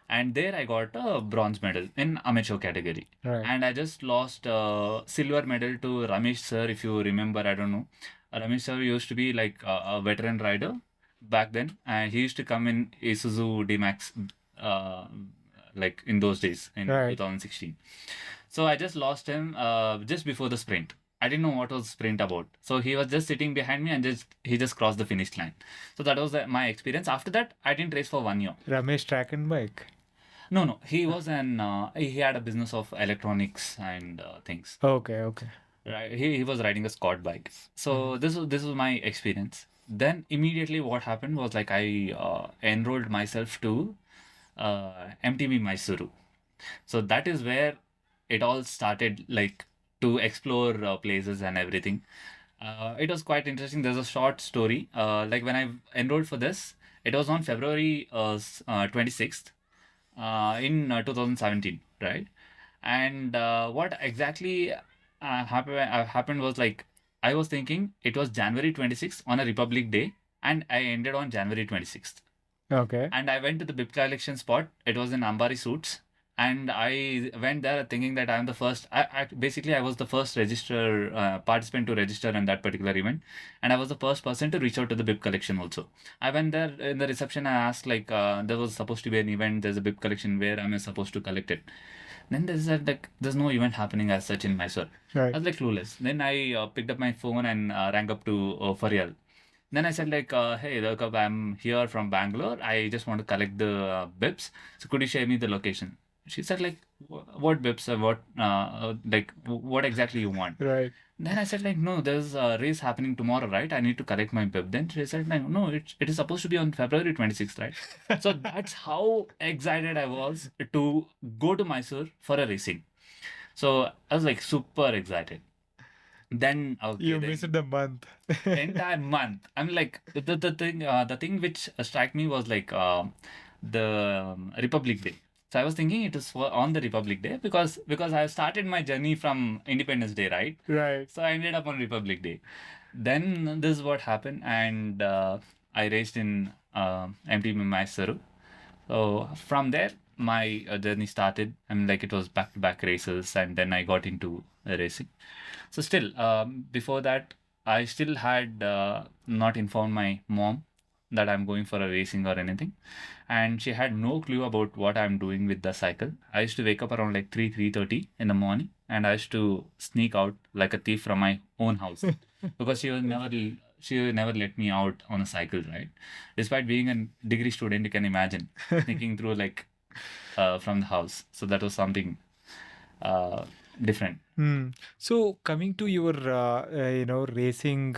and there I got a bronze medal in amateur category. Right. And I just lost silver medal to Ramesh sir, if you remember. I don't know. Ramesh sir used to be like a veteran rider back then, and he used to come in Isuzu D-Max like in those days in Right. 2016. So I just lost him just before the sprint. I didn't know what was sprint about. So he was just sitting behind me and he just crossed the finish line. So that was my experience. After that, I didn't race for 1 year. Ramesh track and bike. No, he was he had a business of electronics and things. Okay, okay. Right, he was riding a Scott bike. So this was my experience. Then immediately what happened was like I enrolled myself to MTB Mysuru. So that is where it all started, like to explore places and everything. It was quite interesting. There's a short story. Like when I enrolled for this, it was on February 26th in 2017, right? And what exactly happened was like I was thinking it was January 26th on a Republic Day, and I ended on January 26th. Okay. And I went to the bib collection spot. It was in Ambari Suits. And I went there thinking that I'm the first. Basically, I was the first participant to register in that particular event. And I was the first person to reach out to the bib collection also. I went there in the reception. I asked, like, there was supposed to be an event. There's a bib collection. Where am I supposed to collect it? Then they said, like, there's no event happening as such in Mysore. Right. I was like clueless. Then I picked up my phone and rang up to Farial. Then I said like, hey, look up, I'm here from Bangalore. I just want to collect the bibs. So could you share me the location? She said like, what bibs? What exactly you want? Right. Then I said like, no, there's a race happening tomorrow, right? I need to collect my bib. Then she said like, no, it is supposed to be on February 26th, right? So that's how excited I was to go to Mysore for a racing. So I was like super excited. Then okay, You then missed the month. entire month. I'm like the thing which struck me was like the Republic Day. So I was thinking it is on the Republic Day because I started my journey from Independence Day, right? Right. So I ended up on Republic Day. Then this is what happened, and I raced in MTB Mysuru. So from there, my journey started. I mean, like it was back-to-back races, and then I got into racing. So still, before that, I still had not informed my mom that I'm going for a racing or anything, and she had no clue about what I'm doing with the cycle. I used to wake up around like 3:30 in the morning, and I used to sneak out like a thief from my own house because she would never let me out on a cycle, right? Despite being a degree student, you can imagine sneaking through like from the house. So that was something different. So coming to your racing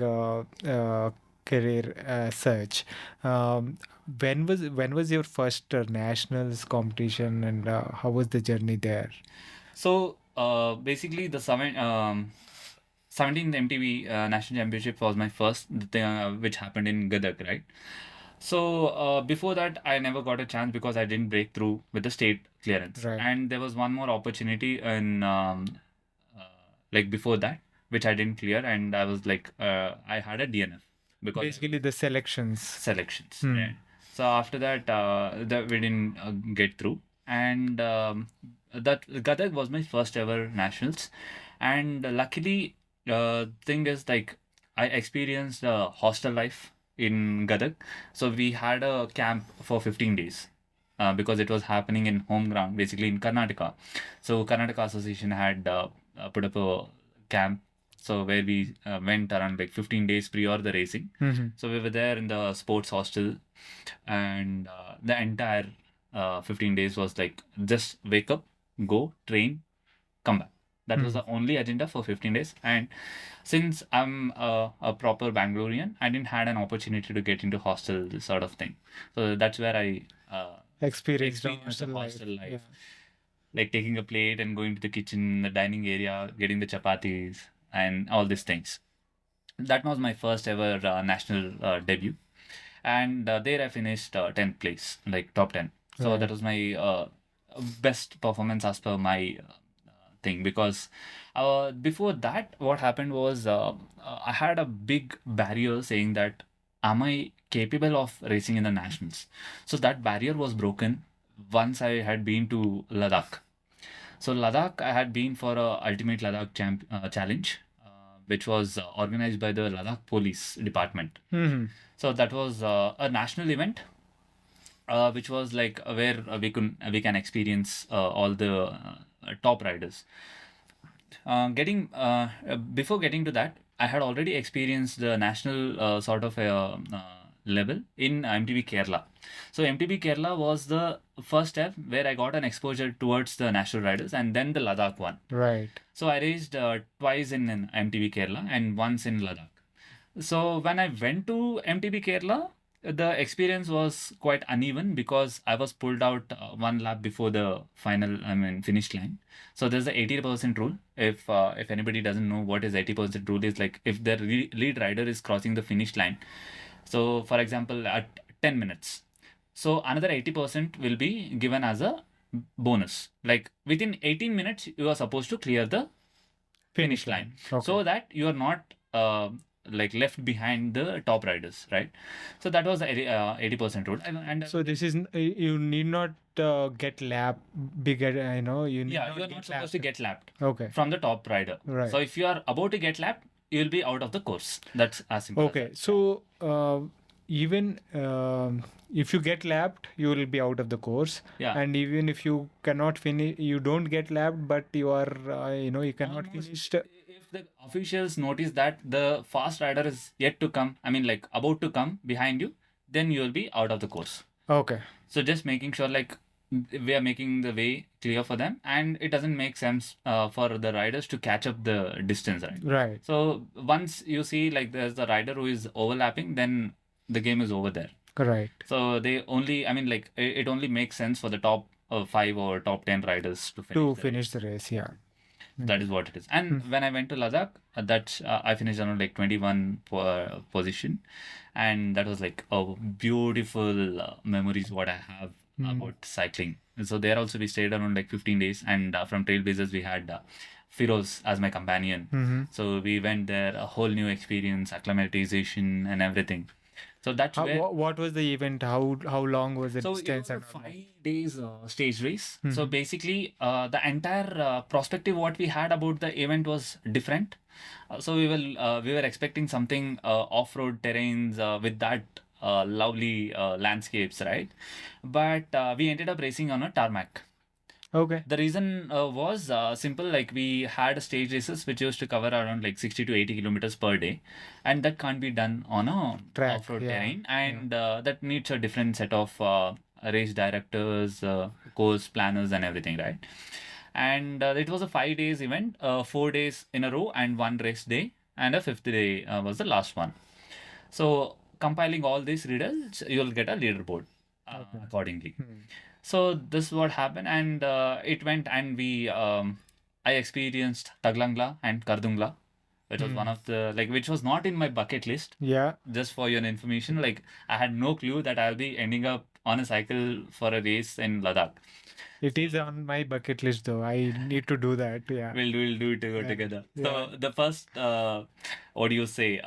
career search, when was your first nationals competition, and how was the journey there? So basically, the 17th MTB National Championship was my first thing, which happened in Gadag, right? So before that, I never got a chance because I didn't break through with the state clearance. Right. And there was one more opportunity in like before that, which I didn't clear, and I was like, I had a DNF because Basically the selections. selections. Right? So after that, we didn't get through, and that Gadag was my first ever nationals. And luckily, thing is like I experienced hostel life in Gadag. So we had a camp for 15 days. Because it was happening in home ground, basically in Karnataka. So Karnataka Association had put up a camp, so where we went around like 15 days prior the racing. So we were there in the sports hostel, and the entire 15 days was like just wake up, go, train, come back. That was the only agenda for 15 days. And since I'm a proper Bangalorean, I didn't had an opportunity to get into hostel sort of thing. So that's where I Experienced experienced the hostel life. hostel life. Yeah. Like taking a plate and going to the kitchen, the dining area, getting the chapatis, and all these things. That was my first ever national debut. And there I finished 10th place, like top 10. So Right. that was my best performance as per my thing. Because before that, what happened was I had a big barrier saying that, am I capable of racing in the nationals? So that barrier was broken once I had been to Ladakh. So Ladakh, I had been for a Ultimate Ladakh Challenge, which was organized by the Ladakh Police Department. So that was a national event, which was like where we can experience all the top riders. Before getting to that, I had already experienced the national sort of level in MTB Kerala. So MTB Kerala was the first step where I got an exposure towards the national riders, and then the Ladakh one. Right. So I raced twice in MTB Kerala and once in Ladakh. So when I went to MTB Kerala, the experience was quite uneven because I was pulled out one lap before the finish line. So there's the 80% rule. If anybody doesn't know what is 80% rule, is like if the lead rider is crossing the finish line. So for example, at 10 minutes, so another 80% will be given as a bonus. Like within 18 minutes, you are supposed to clear the finish line, Okay. so that you are not like left behind the top riders, right? So that was the 80% rule. And So this is you need not get lap bigger. You need yeah, not you are get not supposed lapped. to get lapped Okay. from the top rider. Right. So if you are about to get lapped, you will be out of the course. That's as simple as Okay. that. So even if you get lapped, you will be out of the course. Yeah. And even if you cannot finish, you don't get lapped, but you are you cannot Almost, finish. if the officials notice that the fast rider is yet to come, like about to come behind you, then you will be out of the course. Okay. So just making sure like we are making the way clear for them, and it doesn't make sense for the riders to catch up the distance, right? Right. So once you see like there's the rider who is overlapping, then the game is over there. Right. So they only, like it only makes sense for the top 5 or top 10 riders to finish To the race. finish the race, yeah. That is what it is. And when I went to Ladakh, I finished around like 21 position, and that was like a beautiful memories what I have about cycling. And so there also we stayed around like 15 days, and from Trailblazers we had Firoz as my companion. So we went there, a whole new experience, acclimatization, and everything. So that's where. What was the event? How long was the So it distance? was a And all that? 5 days stage race. So basically, the entire perspective what we had about the event was different. So we were expecting something off-road terrains with that lovely landscapes, right? But we ended up racing on a tarmac. Okay. The reason was simple. Like we had stage races which used to cover around like 60 to 80 kilometers per day, and that can't be done on a Track, off-road yeah, terrain, and that needs a different set of race directors, course planners, and everything, right? And it was a 5 days event, 4 days in a row, and one race day, and a fifth day was the last one. So compiling all these results, you'll get a leaderboard accordingly. So this is what happened, and it went, and I experienced Taglangla and Kardungla, which was one of the which was not in my bucket list. Yeah. Just for your information, like I had no clue that I'll be ending up on a cycle for a race in Ladakh. It is on my bucket list though. I need to do that. Yeah. We'll do it together. So the first, what do you say,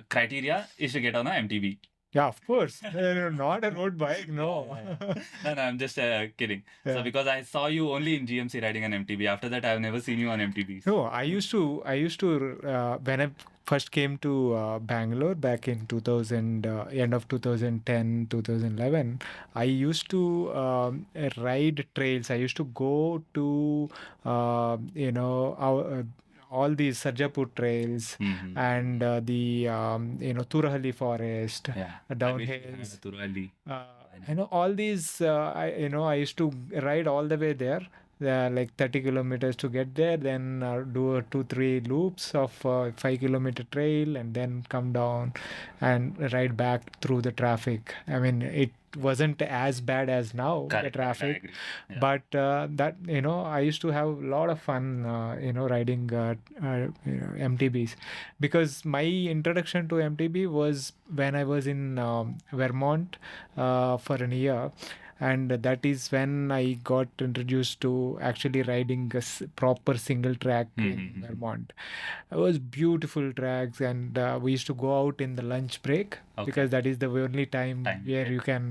criteria is to get on a MTB. Yeah, of course. Not a road bike, Yeah, no. yeah, yeah. No, no, I'm just kidding. So Yeah. because I saw you only in GMC riding an MTB. After that, I've never seen you on MTBs. No, I used to, when I first came to Bangalore back in 2000, end of 2010, 2011, I used to ride trails. I used to go to, all these Sarjapur trails Mm-hmm. and Turahali forest, Yeah, I down wish we had a hills. Turali Uh, by now. I know all these. I used to ride all the way there, like 30 kilometers to get there. Then do a 2 3 loops of 5 kilometer trail, and then come down and ride back through the traffic. I mean, it wasn't as bad as now, the Correct, correct. I traffic, agree. Yeah. but that I used to have a lot of fun, riding MTBs, because my introduction to MTB was when I was in Vermont for an year, and that is when I got introduced to actually riding a proper single track in Mm-hmm. Vermont. It was beautiful tracks, and we used to go out in the lunch break, Okay. because that is the only time Time you where get you can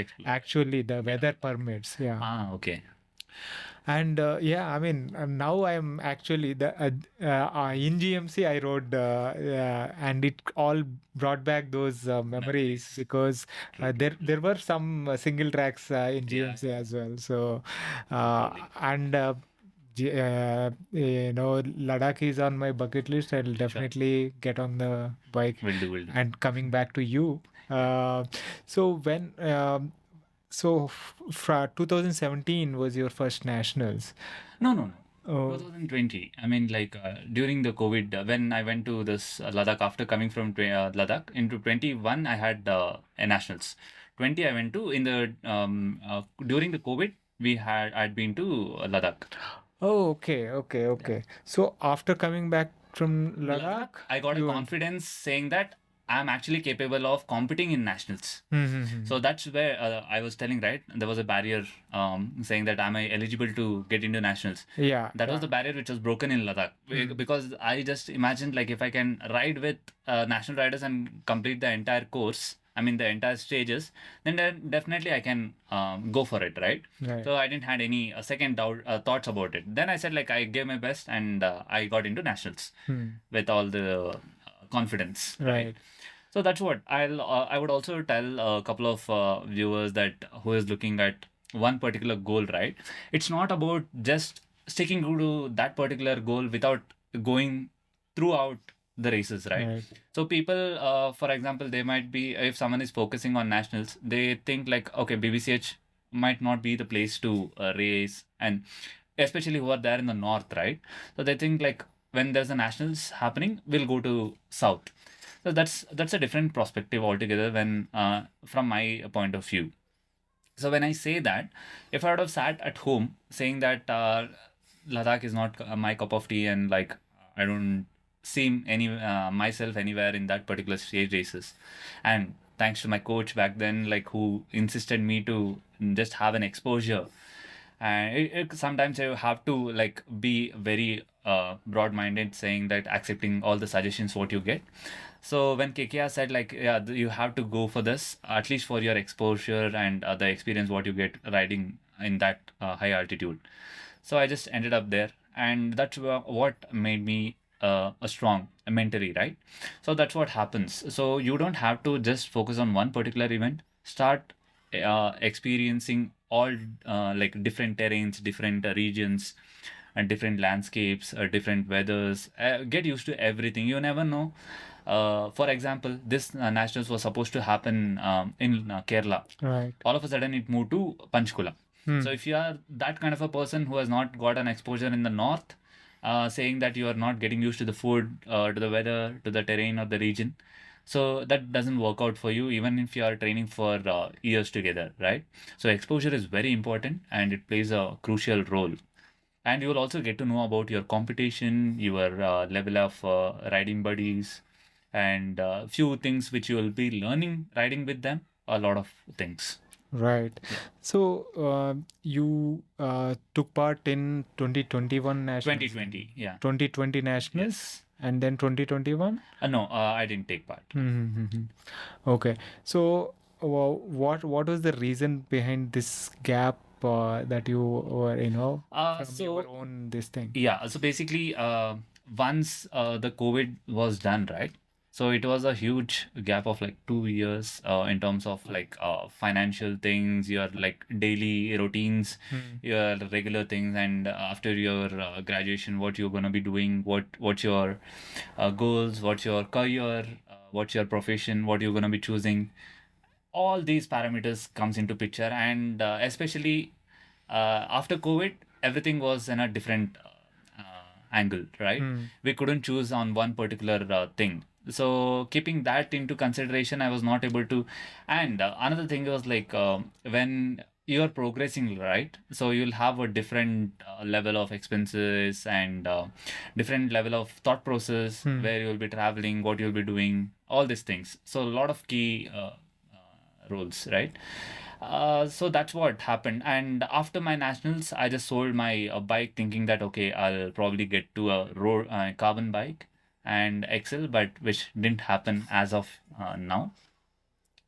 explore. actually, the Yeah. weather permits. Yeah. Ah, okay. And yeah, I mean, now I'm actually in GMC I rode, and it all brought back those memories, Memories. because True, true, true. there were some single tracks in Yeah, GMC as well. So truly. and Ladakh is on my bucket list. I'll Sure. definitely get on the bike. Will do, will do. And coming back to you, Yeah. so when so, 2017 was your first nationals. No, no, no. Oh, 2020. I mean, like during the COVID, when I went to this Ladakh after coming from Ladakh into 21, I had a nationals. 20, I went to in the during the COVID, I'd been to Ladakh. oh, okay, okay, Yeah. okay. So after coming back from Ladakh, Ladakh, I got a you went. confidence saying that I'm actually capable of competing in nationals. Mm-hmm. So that's where I was telling, right? There was a barrier saying that am I eligible to get into nationals? Yeah, That was yeah. the barrier which was broken in Ladakh. Mm. Because I just imagined like if I can ride with national riders and complete the entire course, I mean the entire stages, then definitely I can go for it, right? Right. So I didn't had any second doubt thoughts about it. Then I said like I gave my best and I got into nationals Hmm. with all the confidence, right? Right. So that's what I would also tell a couple of viewers that who is looking at one particular goal, right? It's not about just sticking to that particular goal without going throughout the races, right? Right. So people, for example, they might be if someone is focusing on nationals, they think like okay, BBCH might not be the place to race, and especially who are there in the north, right? So they think like when there's a nationals happening, we'll go to south. So that's a different perspective altogether when from my point of view. So when I say that, if I would have sat at home saying that Ladakh is not my cup of tea and like I don't see myself anywhere in that particular stage races, and thanks to my coach back then, like who insisted me to just have an exposure, and sometimes you have to like be very broad-minded, saying that accepting all the suggestions what you get. So when KKR said like yeah you have to go for this at least for your exposure and the experience what you get riding in that high altitude, so I just ended up there, and that's what made me a strong mentally, right? So that's what happens. So you don't have to just focus on one particular event. Start experiencing all like different terrains, different regions, and different landscapes, different weathers. Get used to everything. You never know. For example, this nationals was supposed to happen in Kerala. Right. All of a sudden, it moved to Panchkula. So Hmm. if you are that kind of a person who has not got an exposure in the north, saying that you are not getting used to the food, to the weather, to the terrain of the region, so that doesn't work out for you, even if you are training for years together, right? So exposure is very important and it plays a crucial role. And you will also get to know about your competition, your level of riding buddies, and few things which you will be learning riding with them. A lot of things. Right. Yeah. So you took part in 2021 nationals, 2020. Yeah. 2020 nationals, Yes. and then 2021. No, I didn't take part. Mm-hmm. Okay. So what was the reason behind this gap that you were, from your So own this thing? yeah, so basically, once the COVID was done, right? So it was a huge gap of like 2 years in terms of like financial things, your like daily routines, Mm. your regular things, and after your graduation, what you're gonna be doing, what's your goals, what's your career, what's your profession, what you're gonna be choosing. All these parameters comes into picture, and especially after COVID, everything was in a different angle, right? Mm. We couldn't choose on one particular thing. So keeping that into consideration, I was not able to. And another thing was like when you're progressing, right? So you'll have a different level of expenses and different level of thought process, Mm. where you'll be traveling, what you'll be doing, all these things. So a lot of key roles, right? So that's what happened. And after my nationals, I just sold my bike, thinking that okay, I'll probably get to a road carbon bike and excel, but which didn't happen as of now.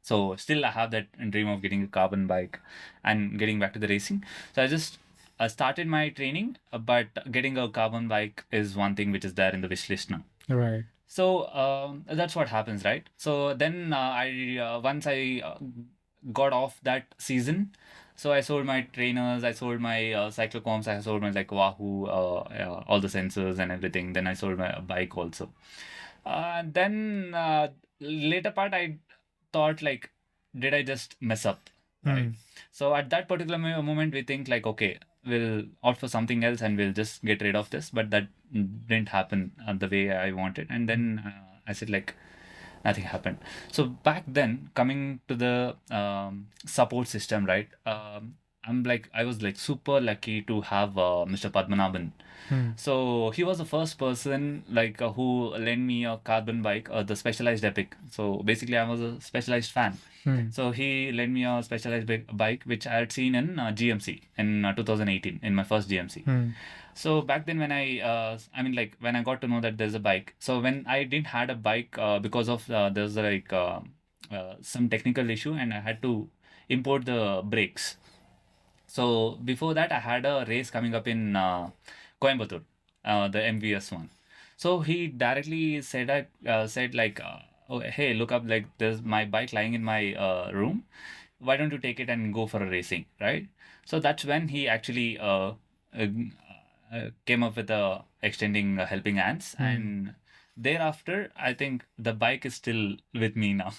So still, I have that dream of getting a carbon bike and getting back to the racing. So I just started my training, but getting a carbon bike is one thing which is there in the wish list now. Right. So that's what happens, right? So then I once I got off that season, so I sold my trainers, I sold my cyclocomps, I sold my like Wahoo, all the sensors and everything. Then I sold my bike also. Then later part, I thought like, did I just mess up, right? Mm. So at that particular moment, we think like, okay, we'll opt for something else and we'll just get rid of this. But that didn't happen the way I wanted. And then I said like, nothing happened. So back then, coming to the support system, right? I was like super lucky to have Mr. Padmanabhan. Mm. So he was the first person like who lent me a carbon bike, the Specialized Epic. So basically, I was a Specialized fan. Mm. So he lent me a Specialized bike which I had seen in GMC in 2018 in my first GMC. Mm. So back then when I mean like when I got to know that there's a bike. So when I didn't had a bike because of there's like some technical issue and I had to import the brakes. So before that, I had a race coming up in Coimbatore, the MVS one. So he directly said like, oh, hey, look up, like there's my bike lying in my room. Why don't you take it and go for a racing, right? So that's when he actually uh, came up with the extending helping hands, Mm. and thereafter, I think the bike is still with me now.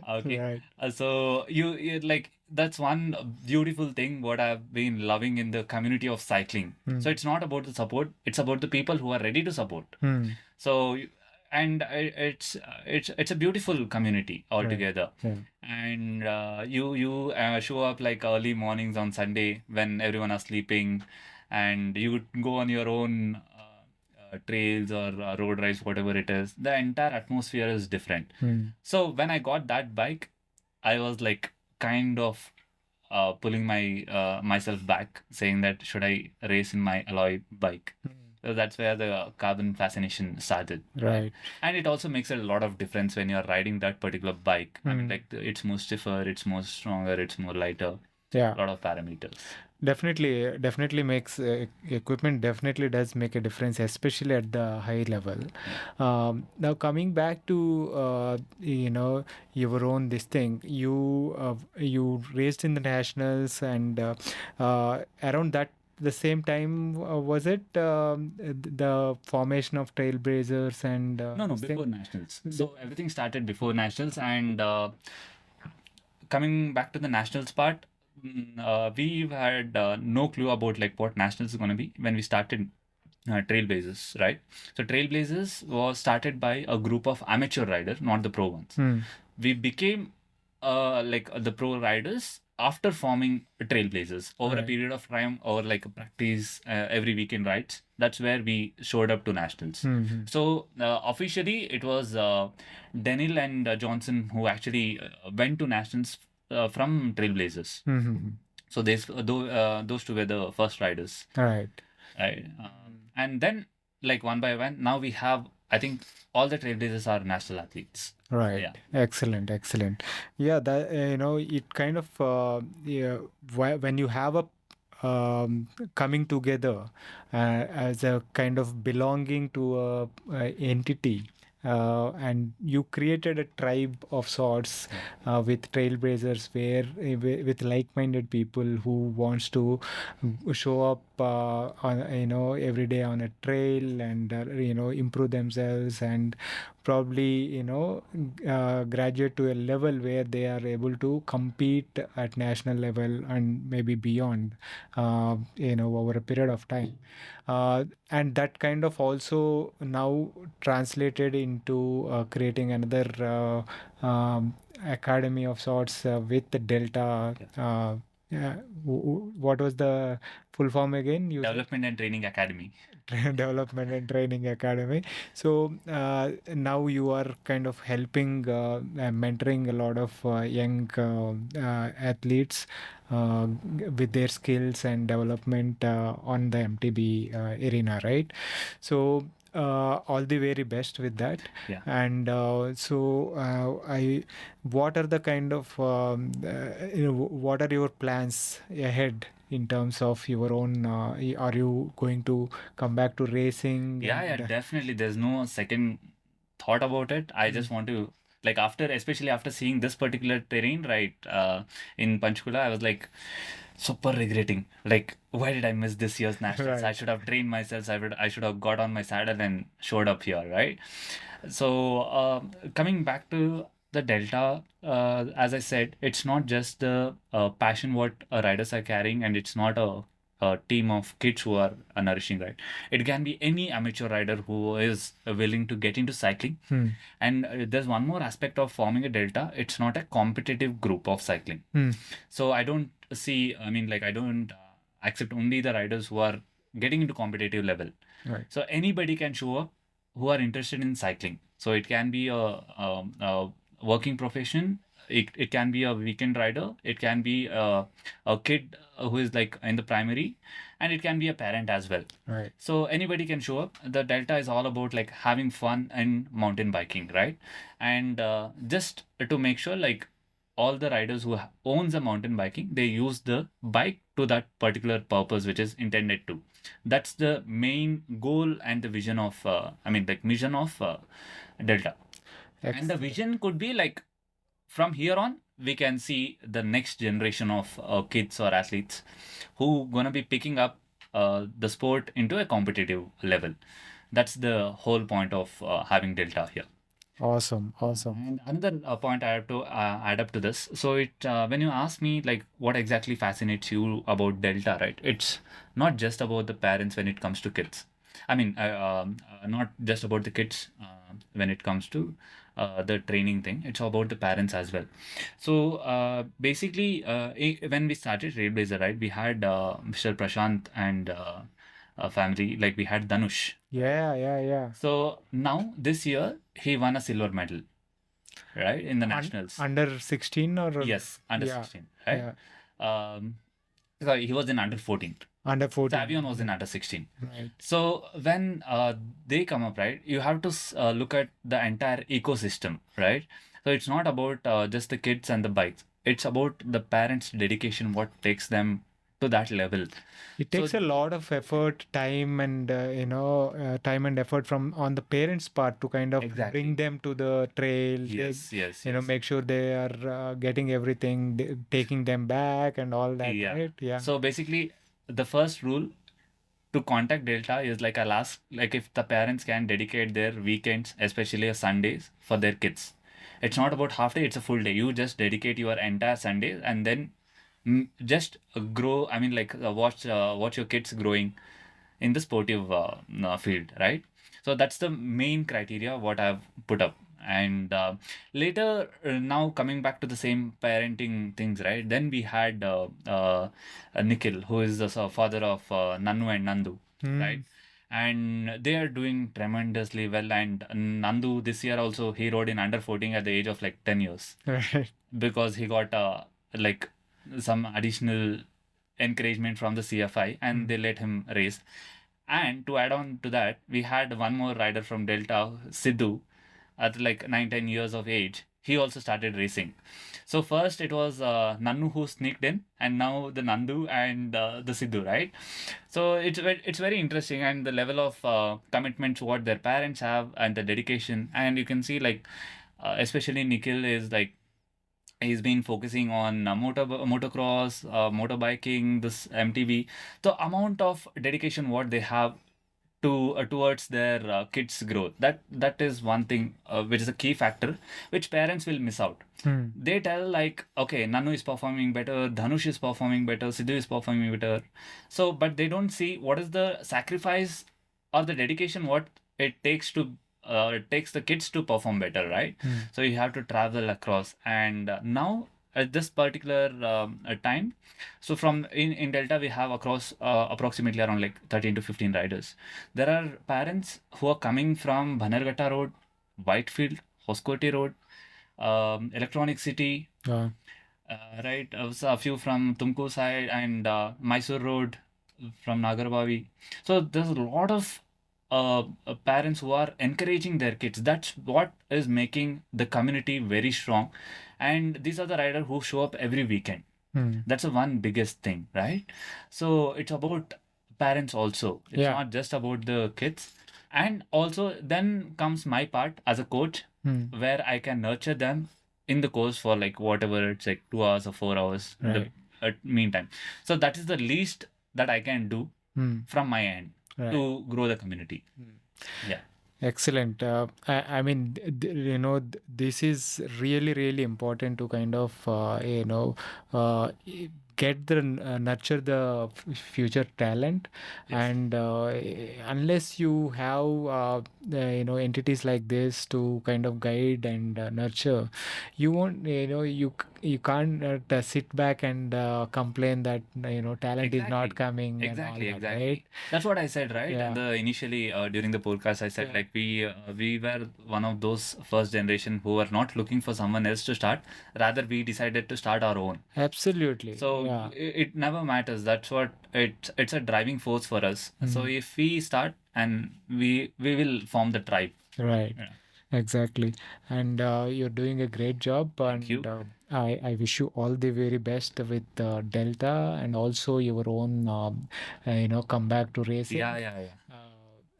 Okay. Right. So you like that's one beautiful thing what I've been loving in the community of cycling. Mm. So it's not about the support; it's about the people who are ready to support. Mm. So and it's a beautiful community Right. altogether. Yeah. And you show up like early mornings on Sunday when everyone are sleeping, and you would go on your own trails or road rides, whatever it is. The entire atmosphere is different. Mm. So when I got that bike, I was like kind of pulling my myself back, saying that should I race in my alloy bike? Mm. So that's where the carbon fascination started. Right. And it also makes a lot of difference when you're riding that particular bike. I mean, Mm. like it's more stiffer, it's more stronger, it's more lighter. Yeah. A lot of parameters. Definitely makes equipment definitely does make a difference, especially at the high level. Now coming back to your own this thing, you raced in the nationals and around that the same time was it the formation of Trailblazers and No, this thing? before nationals. So everything started before nationals, and coming back to the nationals part, we had no clue about like what nationals is going to be when we started Trailblazers, right? So Trailblazers was started by a group of amateur riders, not the pro ones. Mm. We became the pro riders after forming Trailblazers over a Right. period of time, or like a practice every weekend rides. That's where we showed up to nationals. Mhm. So officially, it was Daniel and Johnson who actually went to nationals from Trailblazers. Mm-hmm. So those two were the first riders, Right. right? And then, like one by one, now we have, I think, all the Trailblazers are national athletes. Right. Yeah. Excellent. Excellent. Yeah, that it kind of yeah, when you have a coming together as a kind of belonging to a entity. And you created a tribe of sorts with trailblazers, where with like-minded people who wants to show up on every day on a trail, and improve themselves, and probably graduate to a level where they are able to compete at national level and maybe beyond over a period of time. And that kind of also now translated into creating another academy of sorts with the Delta. Yeah, what was the full form again? You said? Development and Training Academy. Development and Training Academy. So now you are kind of helping, mentoring a lot of young athletes with their skills and development on the MTB arena, right? So all the very best with that. Yeah. And what are the kind of what are your plans ahead in terms of your own? Are you going to come back to racing? Yeah, And, definitely. There's no second thought about it. I just want to, like, especially after seeing this particular terrain, right, in Panchkula, I was like super regretting. Like, why did I miss this year's nationals? I Right. should have trained myself. I should have got on my saddle and showed up here, right? So, coming back to the Delta, as I said, it's not just the passion what riders are carrying, and it's not a team of kids who are nourishing, right? It can be any amateur rider who is willing to get into cycling. Hmm. And there's one more aspect of forming a Delta. It's not a competitive group of cycling. Hmm. So I don't I don't accept only the riders who are getting into competitive level. Right. So anybody can show up who are interested in cycling. So it can be a working profession. It can be a weekend rider. It can be a kid who is like in the primary, and it can be a parent as well. Right. So anybody can show up. The Delta is all about like having fun and mountain biking, right? And just to make sure, like, all the riders who owns a mountain biking, they use the bike to that particular purpose which is intended to. That's the main goal and the vision of mission of Delta. And the vision could be like, from here on we can see the next generation of kids or athletes who gonna be picking up the sport into a competitive level. That's the whole point of having Delta here. Awesome. Awesome. And another point I have to add up to this. So when you ask me like what exactly fascinates you about Delta, right? It's not just about the parents when it comes to kids. Not just about the kids when it comes to the training thing. It's about the parents as well. So basically, when we started Trailblazer, right, we had Mr. Prashant and family. Like we had Dhanush. Yeah. So now this year he won a silver medal, right, in the nationals. Under 16 or? Yes, under Yeah. 16, right? Yeah. Sorry, he was in under 14. Under 14. Savion was in under 16. Right. So when they come up, right, you have to look at the entire ecosystem, right? So it's not about just the kids and the bikes. It's about the parents' dedication, what takes them to that level. It takes So- a lot of effort, time, and time and effort from on the parents' part to kind of Exactly. bring them to the trail. Yes. Make sure they are getting everything, taking them back, and all that. Yeah. Right? Yeah. So basically, the first rule to contact Delta is like, I'll ask like if the parents can dedicate their weekends, especially Sundays, for their kids. It's not about half day; it's a full day. You just dedicate your entire Sunday and then just grow. Watch your kids growing in the sportive field, right? So that's the main criteria what I've put up. And later, now coming back to the same parenting things, right? Then we had Nikhil, who is the father of Nannu and Nandu, right? And they are doing tremendously well. And Nandu this year also he rode in under 14 at the age of like 10 years Right. because he got like some additional encouragement from the CFI, and they let him race. And to add on to that, we had one more rider from Delta, Sidhu, at like 9-10 years of age. He also started racing. So first it was Nannu who sneaked in, and now the Nandu and the Sidhu, right? So it's very interesting, and the level of commitment what their parents have and the dedication, and you can see like especially Nikhil is like he's been focusing on motocross, motorbiking, this MTB. The amount of dedication what they have to towards their kids' growth. That is one thing which is a key factor, which parents will miss out. They tell like, okay, Nanu is performing better, Dhanush is performing better, Sidhu is performing better. So, but they don't see what is the sacrifice or the dedication what it takes the kids to perform better, right? So you have to travel across, and now at this particular time, so from in Delta we have across approximately around like 13 to 15 riders. There are parents who are coming from Bannerghatta Road, Whitefield, Hoskote Road, Electronic City, right? So a few from Tumkur side and Mysore Road from Nagarbavi. So there's a lot of parents who are encouraging their kids. That's what is making the community very strong. And these are the riders who show up every weekend. That's the one biggest thing, right? So it's about parents also. It's Yeah. not just about the kids. And also then comes my part as a coach, where I can nurture them in the course for like whatever it's like 2 hours or 4 hours in the Right. meantime. So that is the least that I can do from my end Right. to grow the community. Yeah. Excellent. I mean, this is really, really important to kind of, get the nurture the future talent, Yes. and unless you have, entities like this to kind of guide and nurture, you won't, you can't sit back and complain that talent is not Exactly. coming and all Exactly, that, exactly. right? That's what I said, right? Yeah. The initially during the podcast, I said Yeah. like we were one of those first generation who were not looking for someone else to start. Rather, we decided to start our own. Absolutely. So Yeah. it never matters. That's what it's a driving force for us. So if we start and we will form the tribe. Right. Yeah. Exactly. And you're doing a great job. Thank And you. I wish you all the very best with Delta and also your own, comeback to racing. Yeah, yeah, yeah.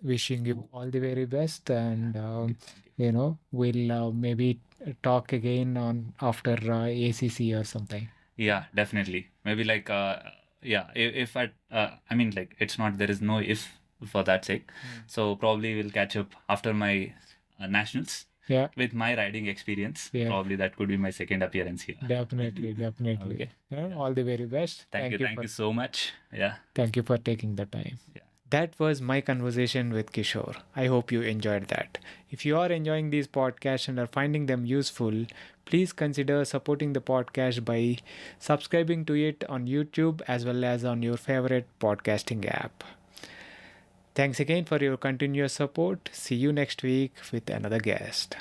Wishing you all the very best. And, Thank you. we'll maybe talk again on after ACC or something. Yeah, definitely. Maybe like yeah, if I mean like it's not there is no if for that sake. So probably we'll catch up after my nationals Yeah. with my riding experience. Yeah. Probably that could be my second appearance here. Definitely. Definitely. Okay. Yeah, Yeah. all the very best. Thank you so much. Yeah. Thank you for taking the time. Yeah. That was my conversation with Kishore. I hope you enjoyed that. If you are enjoying these podcasts and are finding them useful, please consider supporting the podcast by subscribing to it on YouTube as well as on your favorite podcasting app. Thanks again for your continuous support. See you next week with another guest.